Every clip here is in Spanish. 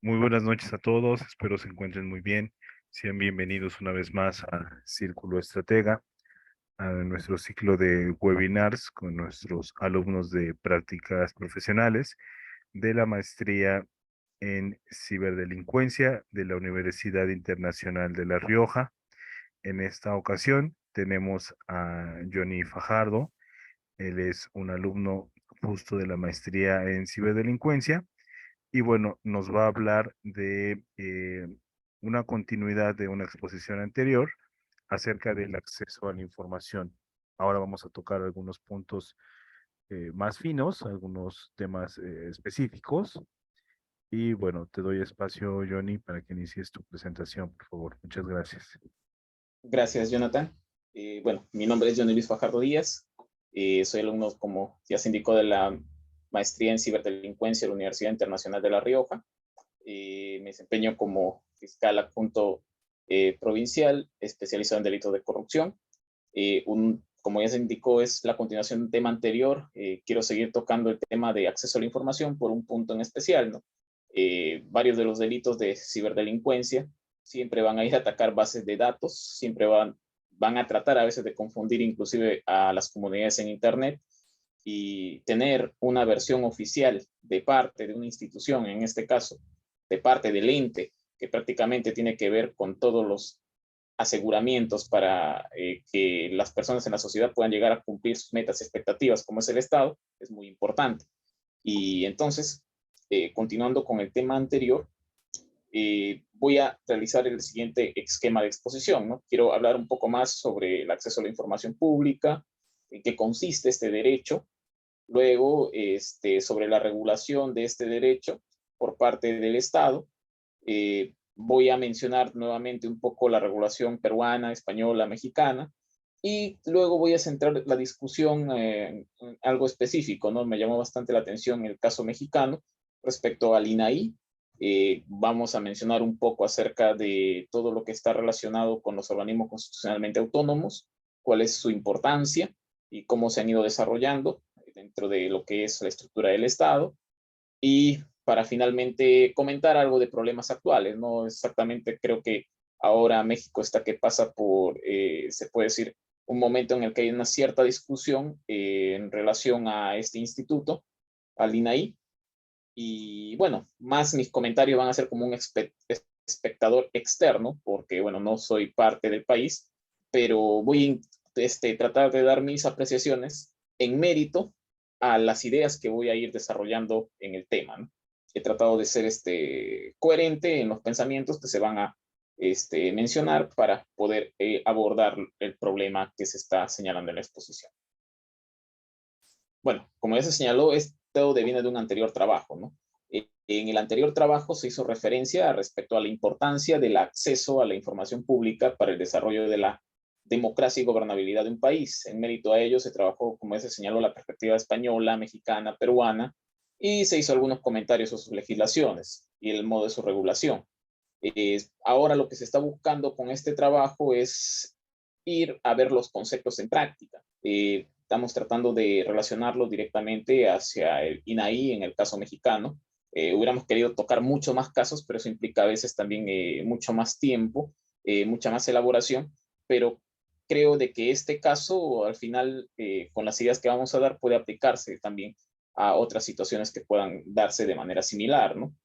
Muy buenas noches a todos, espero se encuentren muy bien. Sean bienvenidos una vez más a Círculo Estratega, a nuestro ciclo de webinars con nuestros alumnos de prácticas profesionales de la maestría en ciberdelincuencia de la Universidad Internacional de La Rioja. En esta ocasión tenemos a Johnny Fajardo. Él es un alumno justo de la maestría en ciberdelincuencia y bueno, nos va a hablar de una continuidad de una exposición anterior acerca del acceso a la información. Ahora vamos a tocar algunos puntos más finos, algunos temas específicos. Y bueno, te doy espacio, Johnny, para que inicies tu presentación, por favor. Muchas gracias. Gracias, Jonathan. Bueno, mi nombre es Johnny Luis Fajardo Díaz. Soy alumno, como ya se indicó, de la maestría en ciberdelincuencia de la Universidad Internacional de La Rioja. Me desempeño como fiscal adjunto provincial, especializado en delitos de corrupción. Como ya se indicó, es la continuación de un tema anterior. Quiero seguir tocando el tema de acceso a la información por un punto en especial, ¿no? Varios de los delitos de ciberdelincuencia siempre van a ir a atacar bases de datos, siempre van a tratar a veces de confundir inclusive a las comunidades en Internet, y tener una versión oficial de parte de una institución, en este caso, de parte del ente, que prácticamente tiene que ver con todos los aseguramientos para que las personas en la sociedad puedan llegar a cumplir sus metas y expectativas, como es el Estado, es muy importante. Y entonces, continuando con el tema anterior, voy a realizar el siguiente esquema de exposición, ¿no? Quiero hablar un poco más sobre el acceso a la información pública, en qué consiste este derecho, luego sobre la regulación de este derecho por parte del Estado. Voy a mencionar nuevamente un poco la regulación peruana, española, mexicana, y luego voy a centrar la discusión en algo específico, ¿no? Me llamó bastante la atención el caso mexicano respecto al INAI. Vamos a mencionar un poco acerca de todo lo que está relacionado con los organismos constitucionalmente autónomos, cuál es su importancia y cómo se han ido desarrollando dentro de lo que es la estructura del Estado, y para finalmente comentar algo de problemas actuales, ¿no? Exactamente, creo que ahora México está que pasa por, se puede decir, un momento en el que hay una cierta discusión en relación a este instituto, al INAI, y bueno, más mis comentarios van a ser como un espectador externo, porque bueno, no soy parte del país, pero voy a tratar de dar mis apreciaciones en mérito a las ideas que voy a ir desarrollando en el tema, ¿no? He tratado de ser coherente en los pensamientos que se van a mencionar para poder abordar el problema que se está señalando en la exposición. Bueno, como ya se señaló, esto deviene de un anterior trabajo, ¿no? En el anterior trabajo se hizo referencia respecto a la importancia del acceso a la información pública para el desarrollo de la democracia y gobernabilidad de un país. En mérito a ello se trabajó, como ya se señaló, la perspectiva española, mexicana, peruana, y se hizo algunos comentarios sobre sus legislaciones y el modo de su regulación. Ahora lo que se está buscando con este trabajo es ir a ver los conceptos en práctica. Estamos tratando de relacionarlo directamente hacia el INAI en el caso mexicano. Hubiéramos querido tocar mucho más casos, pero eso implica a veces también mucho más tiempo, mucha más elaboración, pero creo de que este caso, al final, con las ideas que vamos a dar, puede aplicarse también a otras situaciones que puedan darse de manera similar, ¿no?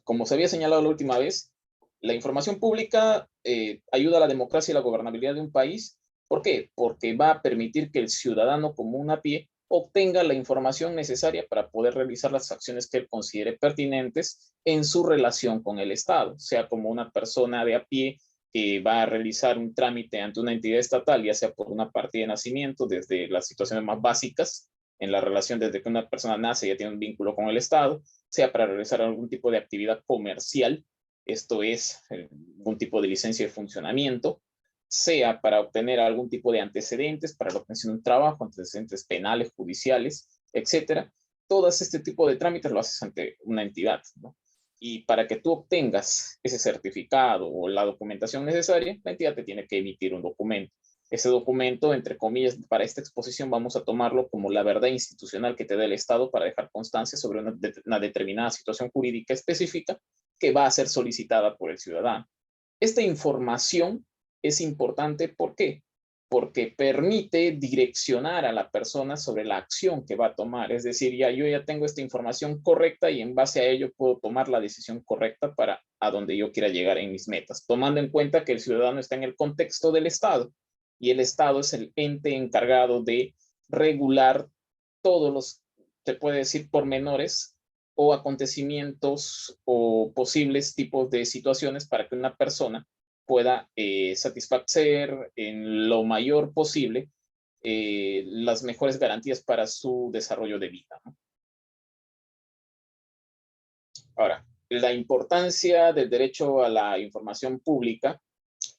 Como se había señalado la última vez, la información pública ayuda a la democracia y la gobernabilidad de un país. ¿Por qué? Porque va a permitir que el ciudadano común a pie obtenga la información necesaria para poder realizar las acciones que él considere pertinentes en su relación con el Estado, sea como una persona de a pie que va a realizar un trámite ante una entidad estatal, ya sea por una partida de nacimiento, desde las situaciones más básicas, en la relación desde que una persona nace ya tiene un vínculo con el Estado, sea para realizar algún tipo de actividad comercial, esto es, algún tipo de licencia de funcionamiento, sea para obtener algún tipo de antecedentes, para la obtención de un trabajo, antecedentes penales, judiciales, etcétera. Todas este tipo de trámites lo haces ante una entidad, ¿no? Y para que tú obtengas ese certificado o la documentación necesaria, la entidad te tiene que emitir un documento. Ese documento, entre comillas, para esta exposición vamos a tomarlo como la verdad institucional que te da el Estado para dejar constancia sobre una determinada situación jurídica específica que va a ser solicitada por el ciudadano. Esta información es importante, ¿por qué? Porque permite direccionar a la persona sobre la acción que va a tomar. Es decir, yo ya tengo esta información correcta y en base a ello puedo tomar la decisión correcta para a donde yo quiera llegar en mis metas, tomando en cuenta que el ciudadano está en el contexto del Estado y el Estado es el ente encargado de regular todos los, se puede decir, pormenores o acontecimientos o posibles tipos de situaciones para que una persona pueda satisfacer en lo mayor posible las mejores garantías para su desarrollo de vida, ¿no? Ahora, la importancia del derecho a la información pública,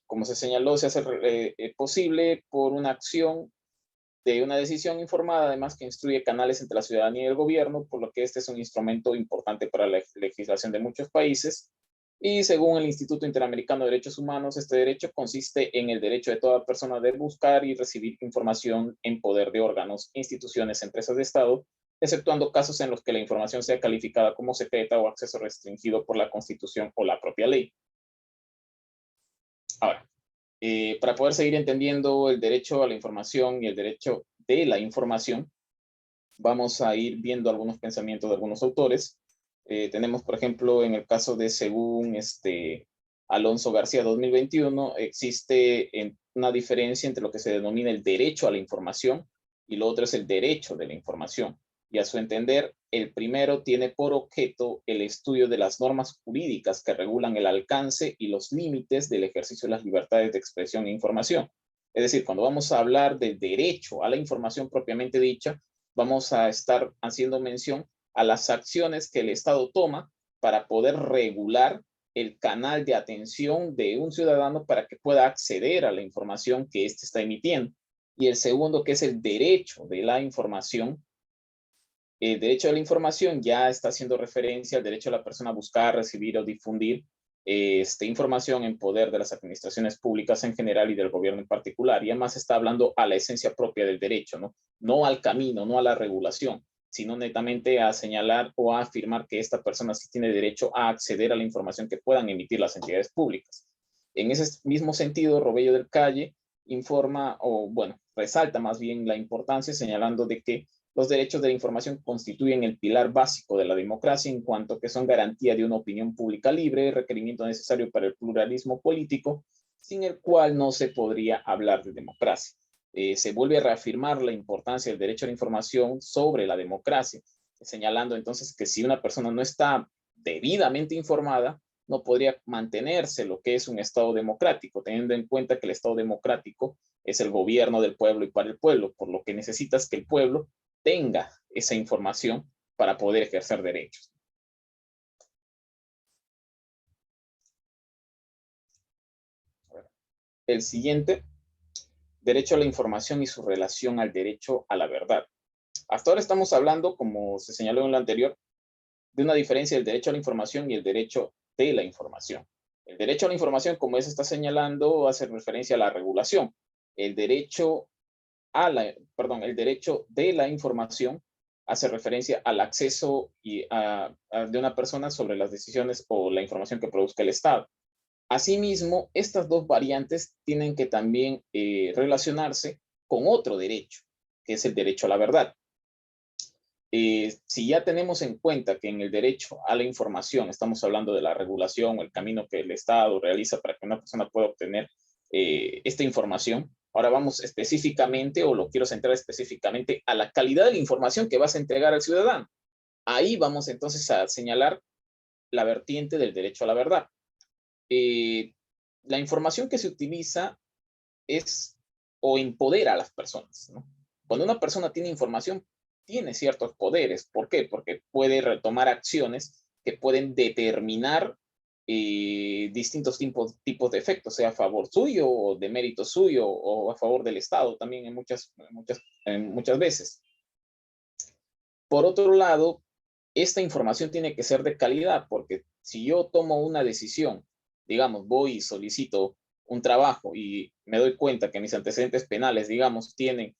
como se señaló, se hace posible por una acción de una decisión informada, además que instruye canales entre la ciudadanía y el gobierno, por lo que este es un instrumento importante para la legislación de muchos países. Y según el Instituto Interamericano de Derechos Humanos, este derecho consiste en el derecho de toda persona de buscar y recibir información en poder de órganos, instituciones, empresas de Estado, exceptuando casos en los que la información sea calificada como secreta o acceso restringido por la Constitución o la propia ley. Ahora, para poder seguir entendiendo el derecho a la información y el derecho de la información, vamos a ir viendo algunos pensamientos de algunos autores. Tenemos, por ejemplo, en el caso de según Alonso García 2021, existe una diferencia entre lo que se denomina el derecho a la información y lo otro es el derecho de la información. Y a su entender, el primero tiene por objeto el estudio de las normas jurídicas que regulan el alcance y los límites del ejercicio de las libertades de expresión e información. Es decir, cuando vamos a hablar del derecho a la información propiamente dicha, vamos a estar haciendo mención a las acciones que el Estado toma para poder regular el canal de atención de un ciudadano para que pueda acceder a la información que éste está emitiendo. Y el segundo, que es el derecho de la información. El derecho a la información ya está haciendo referencia al derecho de la persona a buscar, recibir o difundir información en poder de las administraciones públicas en general y del gobierno en particular. Y además está hablando a la esencia propia del derecho, ¿no? No al camino, no a la regulación, sino netamente a señalar o a afirmar que esta persona sí tiene derecho a acceder a la información que puedan emitir las entidades públicas. En ese mismo sentido, Robello del Calle informa, o bueno, resalta más bien la importancia señalando de que los derechos de la información constituyen el pilar básico de la democracia en cuanto que son garantía de una opinión pública libre, requerimiento necesario para el pluralismo político, sin el cual no se podría hablar de democracia. Se vuelve a reafirmar la importancia del derecho a la información sobre la democracia, señalando entonces que si una persona no está debidamente informada, no podría mantenerse lo que es un Estado democrático, teniendo en cuenta que el Estado democrático es el gobierno del pueblo y para el pueblo, por lo que necesitas que el pueblo tenga esa información para poder ejercer derechos. El siguiente, derecho a la información y su relación al derecho a la verdad. Hasta ahora estamos hablando, como se señaló en lo anterior, de una diferencia del derecho a la información y el derecho de la información. El derecho a la información, como se está señalando, hace referencia a la regulación. El derecho el derecho de la información hace referencia al acceso de una persona sobre las decisiones o la información que produzca el Estado. Asimismo, estas dos variantes tienen que también relacionarse con otro derecho, que es el derecho a la verdad. Si ya tenemos en cuenta que en el derecho a la información estamos hablando de la regulación o el camino que el Estado realiza para que una persona pueda obtener esta información, ahora vamos específicamente, o lo quiero centrar específicamente, a la calidad de la información que vas a entregar al ciudadano. Ahí vamos entonces a señalar la vertiente del derecho a la verdad. La información que se utiliza es o empodera a las personas, ¿no? Cuando una persona tiene información, tiene ciertos poderes. ¿Por qué? Porque puede retomar acciones que pueden determinar distintos tipos de efectos, sea a favor suyo o de mérito suyo o a favor del Estado también en muchas veces. Por otro lado, esta información tiene que ser de calidad, porque si yo tomo una decisión, digamos, voy y solicito un trabajo y me doy cuenta que mis antecedentes penales, digamos, tienen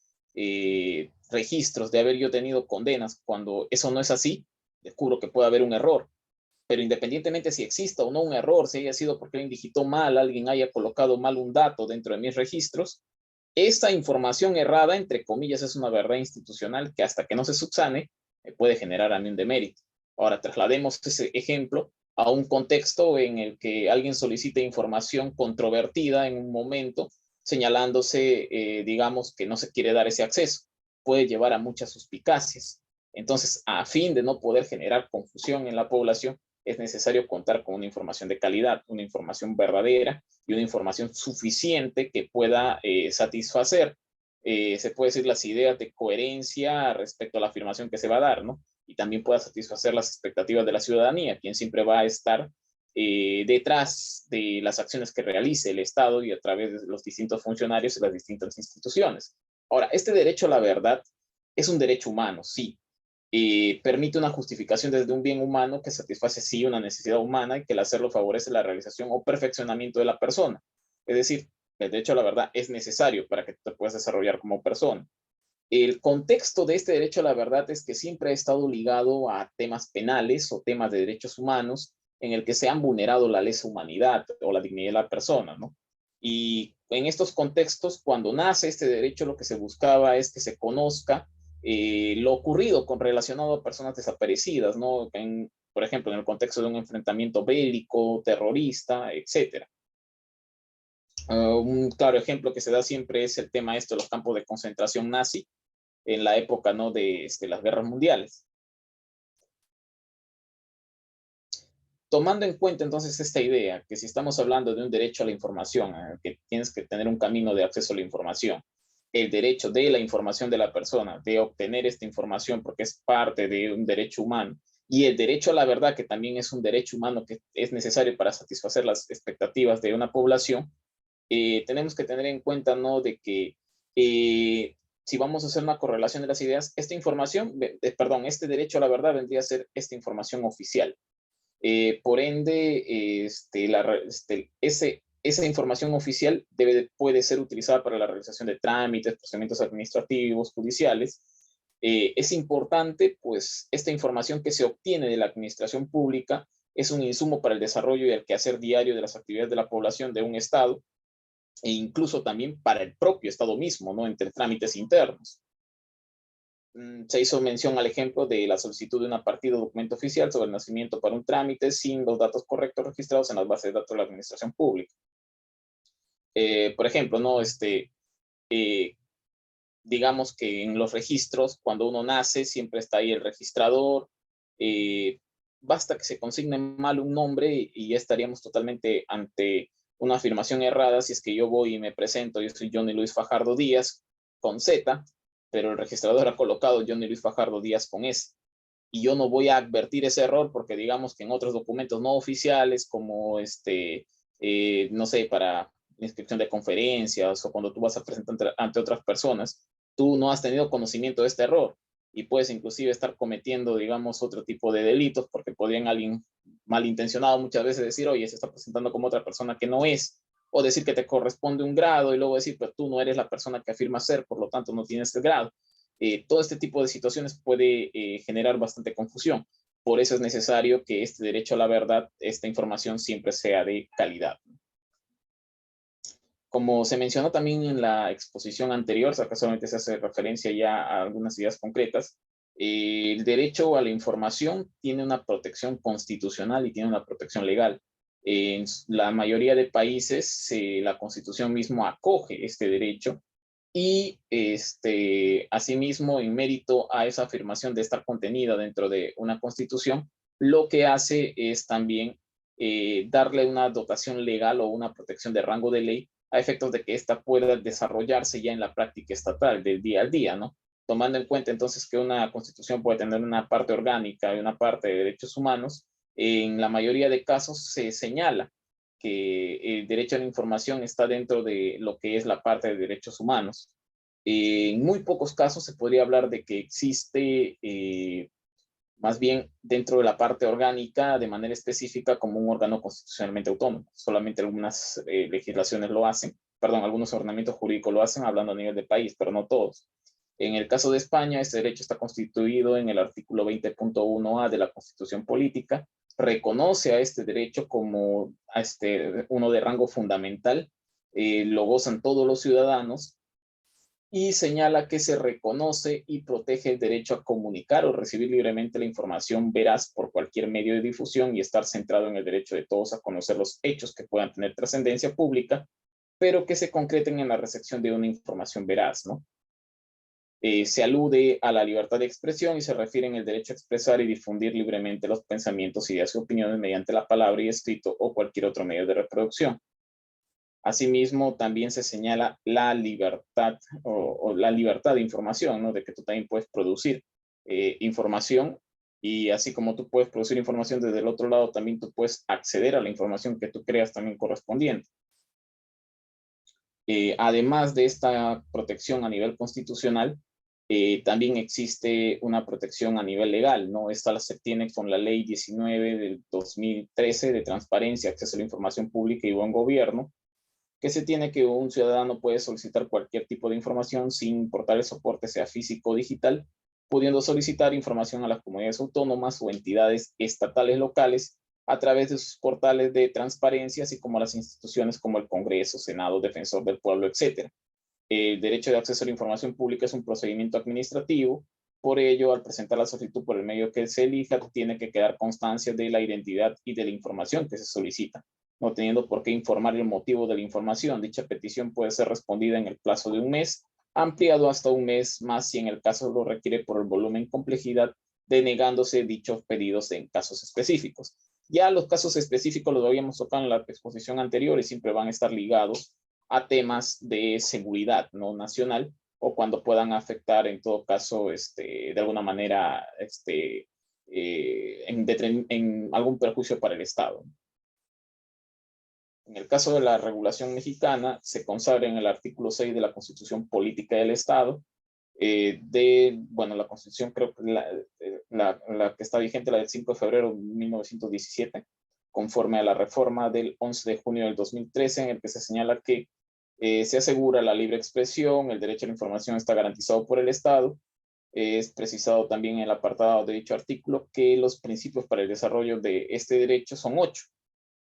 registros de haber yo tenido condenas, cuando eso no es así, descubro que puede haber un error. pero independientemente si exista o no un error, si haya sido porque alguien digitó mal, alguien haya colocado mal un dato dentro de mis registros, esta información errada, entre comillas, es una verdad institucional que hasta que no se subsane, puede generar a mí un demérito. Ahora, traslademos ese ejemplo a un contexto en el que alguien solicita información controvertida en un momento, señalándose, digamos, que no se quiere dar ese acceso. Puede llevar a muchas suspicacias. Entonces, a fin de no poder generar confusión en la población, es necesario contar con una información de calidad, una información verdadera y una información suficiente que pueda satisfacer, se puede decir, las ideas de coherencia respecto a la afirmación que se va a dar, ¿no? Y también pueda satisfacer las expectativas de la ciudadanía, quien siempre va a estar detrás de las acciones que realice el Estado y a través de los distintos funcionarios y las distintas instituciones. Ahora, este derecho a la verdad es un derecho humano, sí, permite una justificación desde un bien humano que satisface sí una necesidad humana y que el hacerlo favorece la realización o perfeccionamiento de la persona. Es decir, el derecho a la verdad es necesario para que te puedas desarrollar como persona. El contexto de este derecho a la verdad es que siempre ha estado ligado a temas penales o temas de derechos humanos en el que se han vulnerado la lesa humanidad o la dignidad de la persona, ¿no? Y en estos contextos, cuando nace este derecho, lo que se buscaba es que se conozca lo ocurrido con relacionado a personas desaparecidas, ¿no? Por ejemplo, en el contexto de un enfrentamiento bélico, terrorista, etcétera. Un claro ejemplo que se da siempre es el tema de los campos de concentración nazi en la época, ¿no?, de las guerras mundiales. Tomando en cuenta entonces esta idea, que si estamos hablando de un derecho a la información, que tienes que tener un camino de acceso a la información, el derecho de la información de la persona, de obtener esta información porque es parte de un derecho humano, y el derecho a la verdad, que también es un derecho humano que es necesario para satisfacer las expectativas de una población, tenemos que tener en cuenta, ¿no?, de que si vamos a hacer una correlación de las ideas, esta información, perdón, este derecho a la verdad vendría a ser esta información oficial. Por ende, esa información oficial puede ser utilizada para la realización de trámites, procedimientos administrativos, judiciales. Es importante, pues, esta información que se obtiene de la administración pública es un insumo para el desarrollo y el quehacer diario de las actividades de la población de un Estado, e incluso también para el propio Estado mismo, ¿no?, entre trámites internos. Se hizo mención al ejemplo de la solicitud de una partida o documento oficial sobre el nacimiento para un trámite sin los datos correctos registrados en las bases de datos de la administración pública. Por ejemplo, ¿no? Eh, digamos que en los registros, cuando uno nace, siempre está ahí el registrador. eh, Basta que se consigne mal un nombre y ya estaríamos totalmente ante una afirmación errada si es que yo voy y me presento, yo soy Johnny Luis Fajardo Díaz con Z, pero el registrador ha colocado Johnny Luis Fajardo Díaz con S. Y yo no voy a advertir ese error porque digamos que en otros documentos no oficiales, como no sé, para inscripción de conferencias o cuando tú vas a presentar ante otras personas, tú no has tenido conocimiento de este error y puedes inclusive estar cometiendo, digamos, otro tipo de delitos porque podrían alguien malintencionado muchas veces decir, oye, se está presentando como otra persona que no es, o decir que te corresponde un grado y luego decir, pero tú no eres la persona que afirma ser, por lo tanto no tienes el grado. Todo este tipo de situaciones puede generar bastante confusión. Por eso es necesario que este derecho a la verdad, esta información siempre sea de calidad. Como se mencionó también en la exposición anterior, acá solamente se hace referencia ya a algunas ideas concretas, el derecho a la información tiene una protección constitucional y tiene una protección legal. En la mayoría de países, la Constitución mismo acoge este derecho y asimismo, en mérito a esa afirmación de estar contenida dentro de una Constitución, lo que hace es también darle una dotación legal o una protección de rango de ley a efectos de que ésta pueda desarrollarse ya en la práctica estatal del día al día, ¿no? Tomando en cuenta entonces que una Constitución puede tener una parte orgánica y una parte de derechos humanos, en la mayoría de casos se señala que el derecho a la información está dentro de lo que es la parte de derechos humanos. En muy pocos casos se podría hablar de que existe más bien dentro de la parte orgánica de manera específica como un órgano constitucionalmente autónomo. Solamente algunas legislaciones lo hacen, perdón, algunos ordenamientos jurídicos lo hacen hablando a nivel de país, pero no todos. En el caso de España, este derecho está constituido en el artículo 20.1a de la Constitución Política, reconoce a este derecho como uno de rango fundamental, lo gozan todos los ciudadanos, y señala que se reconoce y protege el derecho a comunicar o recibir libremente la información veraz por cualquier medio de difusión y estar centrado en el derecho de todos a conocer los hechos que puedan tener trascendencia pública, pero que se concreten en la recepción de una información veraz, ¿no? Se alude a la libertad de expresión y se refiere en el derecho a expresar y difundir libremente los pensamientos, ideas y opiniones mediante la palabra y escrito o cualquier otro medio de reproducción. Asimismo, también se señala la libertad o la libertad de información, ¿no? De que tú también puedes producir información, y así como tú puedes producir información desde el otro lado, también tú puedes acceder a la información que tú creas también correspondiente. Además de esta protección a nivel constitucional, también existe una protección a nivel legal, ¿no? Esta se tiene con la Ley 19 del 2013 de transparencia, acceso a la información pública y buen gobierno, que se tiene que un ciudadano puede solicitar cualquier tipo de información sin importar el soporte, sea físico o digital, pudiendo solicitar información a las comunidades autónomas o entidades estatales locales a través de sus portales de transparencia, así como a las instituciones como el Congreso, Senado, Defensor del Pueblo, etc. El derecho de acceso a la información pública es un procedimiento administrativo. Por ello, al presentar la solicitud por el medio que se elija, tiene que quedar constancia de la identidad y de la información que se solicita, no teniendo por qué informar el motivo de la información. Dicha petición puede ser respondida en el plazo de un mes, ampliado hasta un mes más si en el caso lo requiere por el volumen y complejidad, denegándose dichos pedidos en casos específicos. Ya los casos específicos los habíamos tocado en la exposición anterior y siempre van a estar ligados a temas de seguridad no nacional, o cuando puedan afectar en todo caso de alguna manera en algún perjuicio para el Estado. En el caso de la regulación mexicana, se consagra en el artículo 6 de la Constitución Política del Estado, bueno, la Constitución creo que la que está vigente, la del 5 de febrero de 1917, conforme a la reforma del 11 de junio del 2013, en el que se señala que se asegura la libre expresión, el derecho a la información está garantizado por el Estado. Es precisado también en el apartado de dicho artículo que los principios para el desarrollo de este derecho son 8.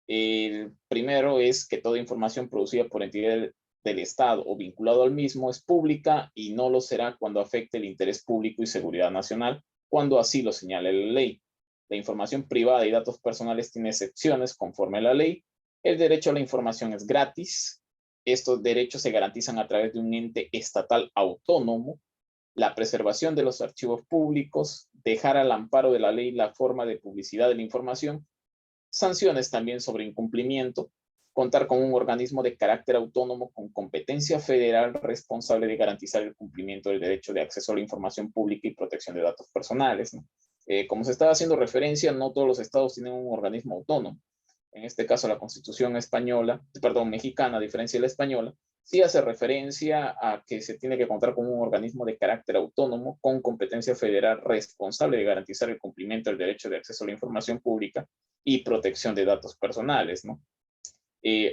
El primero es que toda información producida por entidad del Estado o vinculado al mismo es pública y no lo será cuando afecte el interés público y seguridad nacional, cuando así lo señale la ley. La información privada y datos personales tiene excepciones conforme a la ley. El derecho a la información es gratis. Estos derechos se garantizan a través de un ente estatal autónomo. La preservación de los archivos públicos, dejar al amparo de la ley la forma de publicidad de la información, sanciones también sobre incumplimiento, contar con un organismo de carácter autónomo con competencia federal responsable de garantizar el cumplimiento del derecho de acceso a la información pública y protección de datos personales, ¿no? Como se estaba haciendo referencia, no todos los estados tienen un organismo autónomo. En este caso, la Constitución española, perdón, mexicana, a diferencia de la española, sí hace referencia a que se tiene que contar con un organismo de carácter autónomo con competencia federal responsable de garantizar el cumplimiento del derecho de acceso a la información pública y protección de datos personales, ¿no?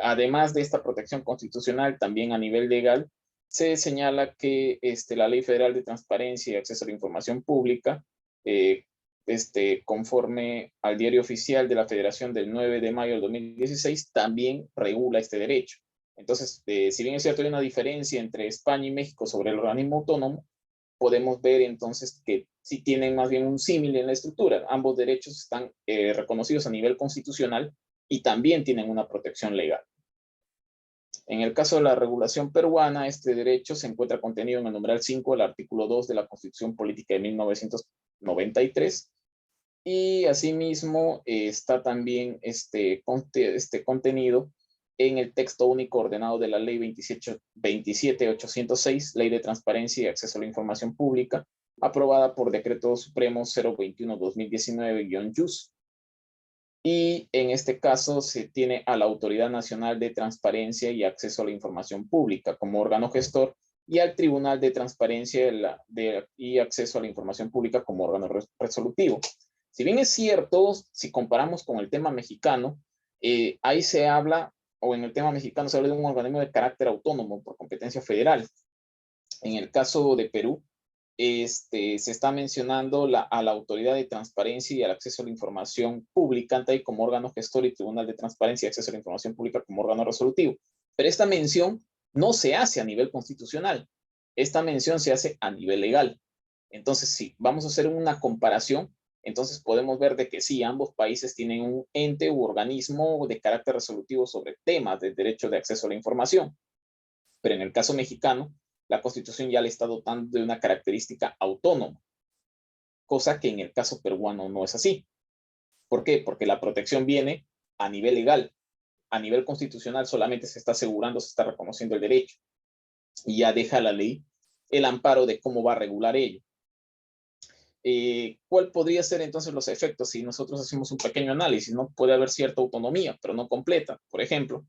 Además de esta protección constitucional, también a nivel legal, se señala que la Ley Federal de Transparencia y Acceso a la Información Pública, conforme al Diario Oficial de la Federación del 9 de mayo del 2016, también regula este derecho. Entonces, si bien es cierto, hay una diferencia entre España y México sobre el organismo autónomo, podemos ver entonces que sí tienen más bien un símil en la estructura. Ambos derechos están reconocidos a nivel constitucional y también tienen una protección legal. En el caso de la regulación peruana, este derecho se encuentra contenido en el numeral 5 del artículo 2 de la Constitución Política de 1993, y asimismo está también contenido en el texto único ordenado de la Ley 27806, Ley de Transparencia y Acceso a la Información Pública, aprobada por Decreto Supremo 021-2019-YUS. Y en este caso se tiene a la Autoridad Nacional de Transparencia y Acceso a la Información Pública como órgano gestor, y al Tribunal de Transparencia y Acceso a la Información Pública como órgano resolutivo. Si bien es cierto, si comparamos con el tema mexicano, ahí se habla, o en el tema mexicano se habla de un organismo de carácter autónomo por competencia federal. En el caso de Perú, se está mencionando a la Autoridad de Transparencia y al Acceso a la Información Pública, ante ahí como órgano gestor, y Tribunal de Transparencia y Acceso a la Información Pública como órgano resolutivo. Pero esta mención no se hace a nivel constitucional. Esta mención se hace a nivel legal. Entonces, si vamos a hacer una comparación, entonces podemos ver de que sí, ambos países tienen un ente u organismo de carácter resolutivo sobre temas de derecho de acceso a la información. Pero en el caso mexicano, la Constitución ya le está dotando de una característica autónoma, cosa que en el caso peruano no es así. ¿Por qué? Porque la protección viene a nivel legal. A nivel constitucional solamente se está asegurando, se está reconociendo el derecho, y ya deja la ley el amparo de cómo va a regular ello. ¿Cuál podría ser entonces los efectos si nosotros hacemos un pequeño análisis? No puede haber cierta autonomía, pero no completa. Por ejemplo,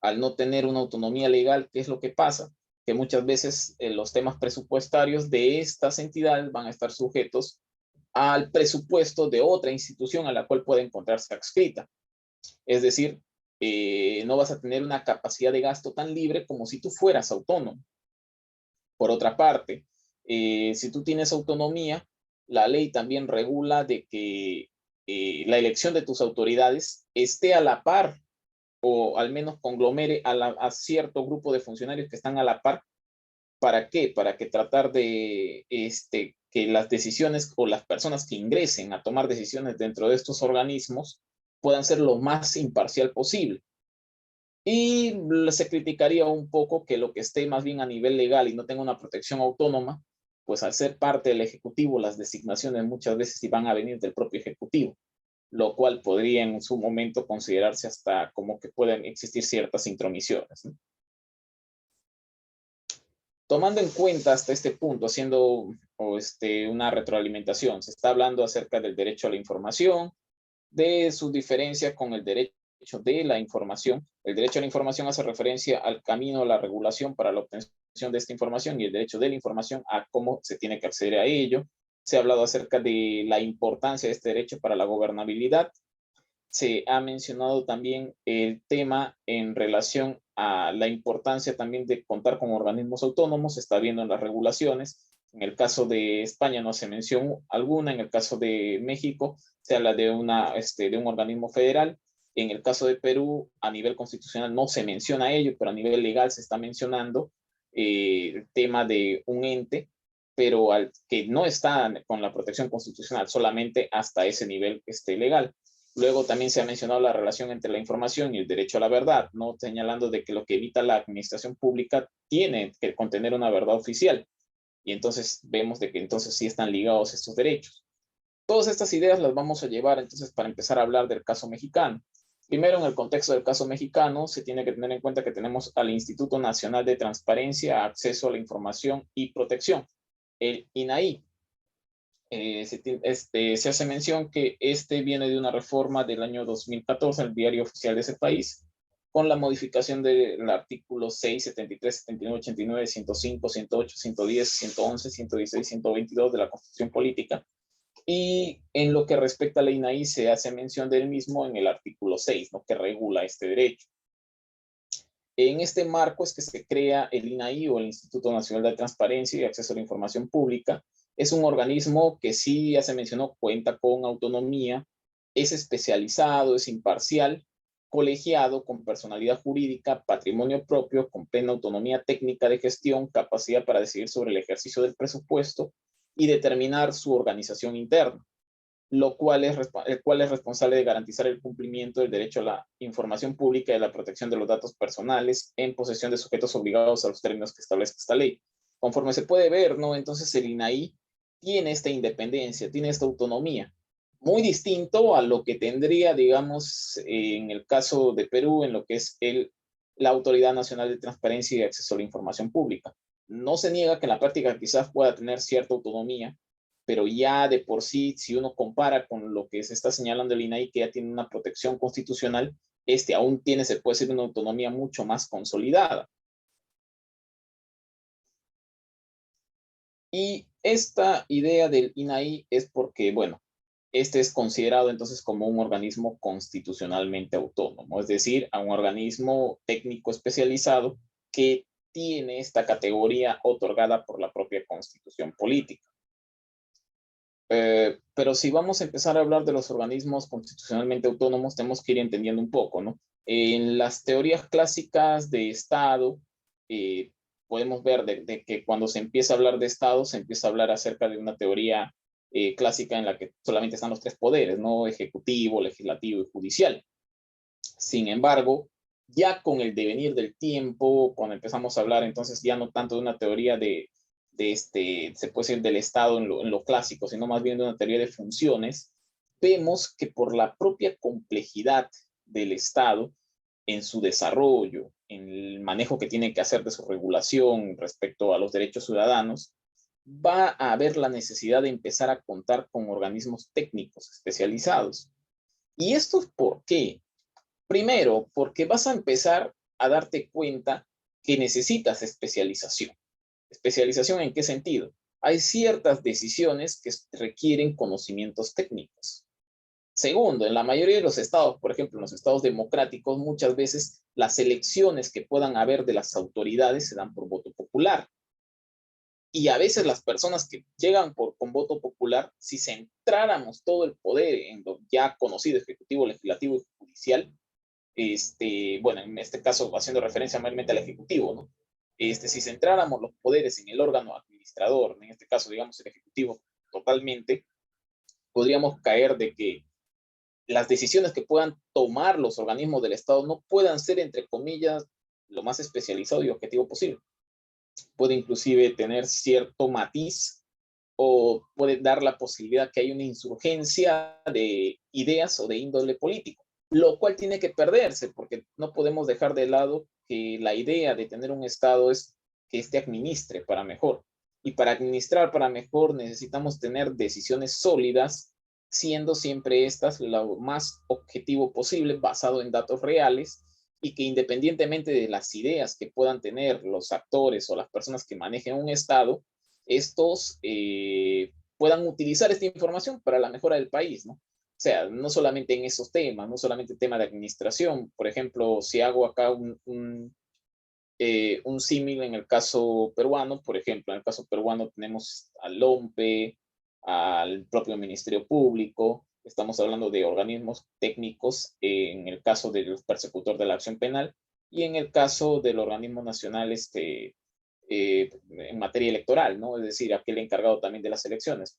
al no tener una autonomía legal, ¿qué es lo que pasa? Que muchas veces los temas presupuestarios de estas entidades van a estar sujetos al presupuesto de otra institución a la cual puede encontrarse adscrita. Es decir, no vas a tener una capacidad de gasto tan libre como si tú fueras autónomo. Por otra parte, si tú tienes autonomía, la ley también regula de que la elección de tus autoridades esté a la par, o al menos conglomere a cierto grupo de funcionarios que están a la par. ¿Para qué? Para que tratar de que las decisiones o las personas que ingresen a tomar decisiones dentro de estos organismos puedan ser lo más imparcial posible. Y se criticaría un poco que lo que esté más bien a nivel legal y no tenga una protección autónoma, pues al ser parte del Ejecutivo, las designaciones muchas veces van a venir del propio Ejecutivo, lo cual podría en su momento considerarse hasta como que pueden existir ciertas intromisiones, ¿no? Tomando en cuenta hasta este punto, haciendo una retroalimentación, se está hablando acerca del derecho a la información, de su diferencia con el derecho de la información. El derecho a la información hace referencia al camino a la regulación para la obtención de esta información, y el derecho de la información a cómo se tiene que acceder a ello. Se ha hablado acerca de la importancia de este derecho para la gobernabilidad. Se ha mencionado también el tema en relación a la importancia también de contar con organismos autónomos. Se está viendo en las regulaciones. En el caso de España no se mencionó alguna. En el caso de México se habla de un organismo federal. En el caso de Perú, a nivel constitucional no se menciona ello, pero a nivel legal se está mencionando el tema de un ente, pero que no está con la protección constitucional, solamente hasta ese nivel legal. Luego también se ha mencionado la relación entre la información y el derecho a la verdad, ¿no? Señalando de que lo que evita la administración pública tiene que contener una verdad oficial. Y entonces vemos de que entonces sí están ligados estos derechos. Todas estas ideas las vamos a llevar entonces para empezar a hablar del caso mexicano. Primero, en el contexto del caso mexicano, se tiene que tener en cuenta que tenemos al Instituto Nacional de Transparencia, Acceso a la Información y Protección, el INAI. Se hace mención que viene de una reforma del año 2014 en el diario oficial de ese país, con la modificación del artículo 6, 73, 79, 89, 105, 108, 110, 111, 116, 122 de la Constitución Política. Y en lo que respecta a la INAI, se hace mención del mismo en el artículo 6, ¿no?, que regula este derecho. En este marco es que se crea el INAI, o el Instituto Nacional de Transparencia y Acceso a la Información Pública. Es un organismo que sí, ya se mencionó, cuenta con autonomía, es especializado, es imparcial, colegiado, con personalidad jurídica, patrimonio propio, con plena autonomía técnica de gestión, capacidad para decidir sobre el ejercicio del presupuesto y determinar su organización interna, el cual es responsable de garantizar el cumplimiento del derecho a la información pública y a la protección de los datos personales en posesión de sujetos obligados a los términos que establezca esta ley. Conforme se puede ver, ¿no?, entonces el INAI tiene esta independencia, tiene esta autonomía, muy distinto a lo que tendría, digamos, en el caso de Perú, en lo que es la Autoridad Nacional de Transparencia y Acceso a la Información Pública. No se niega que en la práctica quizás pueda tener cierta autonomía, pero ya de por sí, si uno compara con lo que se está señalando el INAI, que ya tiene una protección constitucional, aún tiene, se puede decir, una autonomía mucho más consolidada. Y esta idea del INAI es porque, bueno, este es considerado entonces como un organismo constitucionalmente autónomo, es decir, a un organismo técnico especializado que tiene esta categoría otorgada por la propia Constitución política. Pero si vamos a empezar a hablar de los organismos constitucionalmente autónomos, tenemos que ir entendiendo un poco, ¿no? En las teorías clásicas de Estado, podemos ver de que cuando se empieza a hablar de Estado, se empieza a hablar acerca de una teoría clásica en la que solamente están los tres poderes, ¿no? Ejecutivo, legislativo y judicial. Sin embargo, ya con el devenir del tiempo, cuando empezamos a hablar entonces ya no tanto de una teoría se puede decir del Estado en lo clásico, sino más bien de una teoría de funciones, vemos que por la propia complejidad del Estado en su desarrollo, en el manejo que tiene que hacer de su regulación respecto a los derechos ciudadanos, va a haber la necesidad de empezar a contar con organismos técnicos especializados. ¿Y esto es por qué? Primero, porque vas a empezar a darte cuenta que necesitas especialización. ¿Especialización en qué sentido? Hay ciertas decisiones que requieren conocimientos técnicos. Segundo, en la mayoría de los estados, por ejemplo, en los estados democráticos, muchas veces las elecciones que puedan haber de las autoridades se dan por voto popular. Y a veces las personas que llegan con voto popular, si centráramos todo el poder en lo ya conocido, ejecutivo, legislativo y judicial, bueno, en este caso haciendo referencia mayormente al ejecutivo, ¿no? Si centráramos los poderes en el órgano administrador, en este caso, digamos, el ejecutivo totalmente, podríamos caer de que las decisiones que puedan tomar los organismos del Estado no puedan ser, entre comillas, lo más especializado y objetivo posible. Puede inclusive tener cierto matiz o puede dar la posibilidad que haya una insurgencia de ideas o de índole político, lo cual tiene que perderse porque no podemos dejar de lado que la idea de tener un Estado es que éste administre para mejor. Y para administrar para mejor necesitamos tener decisiones sólidas, siendo siempre estas lo más objetivo posible, basado en datos reales, y que independientemente de las ideas que puedan tener los actores o las personas que manejen un Estado, estos puedan utilizar esta información para la mejora del país, ¿no? O sea, no solamente en esos temas, no solamente el tema de administración. Por ejemplo, si hago acá un símil en el caso peruano, por ejemplo, en el caso peruano tenemos al OMPE, al propio Ministerio Público, estamos hablando de organismos técnicos en el caso del persecutor de la acción penal y en el caso del organismo nacional en materia electoral, ¿no? Es decir, aquel encargado también de las elecciones.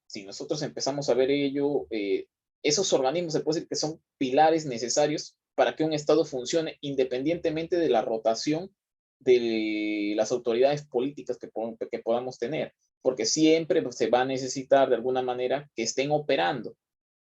Si nosotros empezamos a ver ello, esos organismos se puede decir que son pilares necesarios para que un Estado funcione independientemente de la rotación de las autoridades políticas que podamos tener, porque siempre se va a necesitar de alguna manera que estén operando,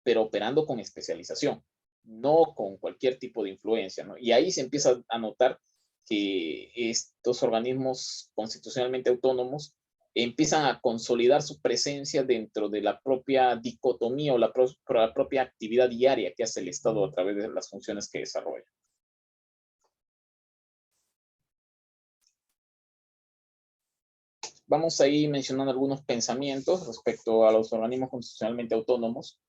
pero operando con especialización, no con cualquier tipo de influencia, ¿no? Y ahí se empieza a notar que estos organismos constitucionalmente autónomos empiezan a consolidar su presencia dentro de la propia dicotomía o la propia actividad diaria que hace el Estado a través de las funciones que desarrolla. Vamos a ir mencionando algunos pensamientos respecto a los organismos constitucionalmente autónomos.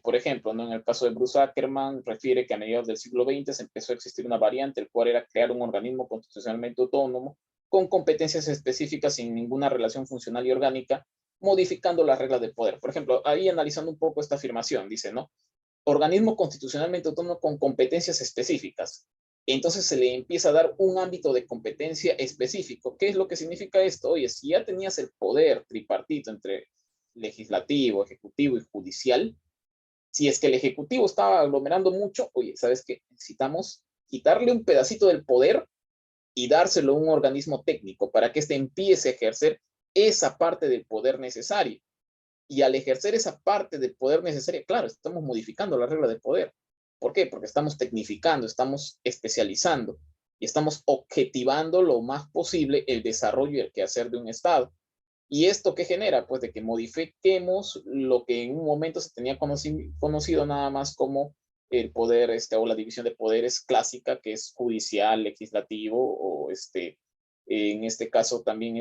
Por ejemplo, ¿no? En el caso de Bruce Ackerman, refiere que a mediados del siglo XX se empezó a existir una variante, el cual era crear un organismo constitucionalmente autónomo con competencias específicas sin ninguna relación funcional y orgánica, modificando las reglas del poder. Por ejemplo, ahí analizando un poco esta afirmación, dice, ¿no? Organismo constitucionalmente autónomo con competencias específicas. Entonces se le empieza a dar un ámbito de competencia específico. ¿Qué es lo que significa esto? Oye, si ya tenías el poder tripartito entre legislativo, ejecutivo y judicial, si es que el ejecutivo estaba aglomerando mucho, oye, ¿sabes qué? Necesitamos quitarle un pedacito del poder y dárselo a un organismo técnico para que éste empiece a ejercer esa parte del poder necesario. Y al ejercer esa parte del poder necesaria, claro, estamos modificando la regla del poder. ¿Por qué? Porque estamos tecnificando, estamos especializando y estamos objetivando lo más posible el desarrollo y el quehacer de un Estado. ¿Y esto qué genera? Pues de que modifiquemos lo que en un momento se tenía conocido nada más como el poder o la división de poderes clásica, que es judicial, legislativo o en este caso también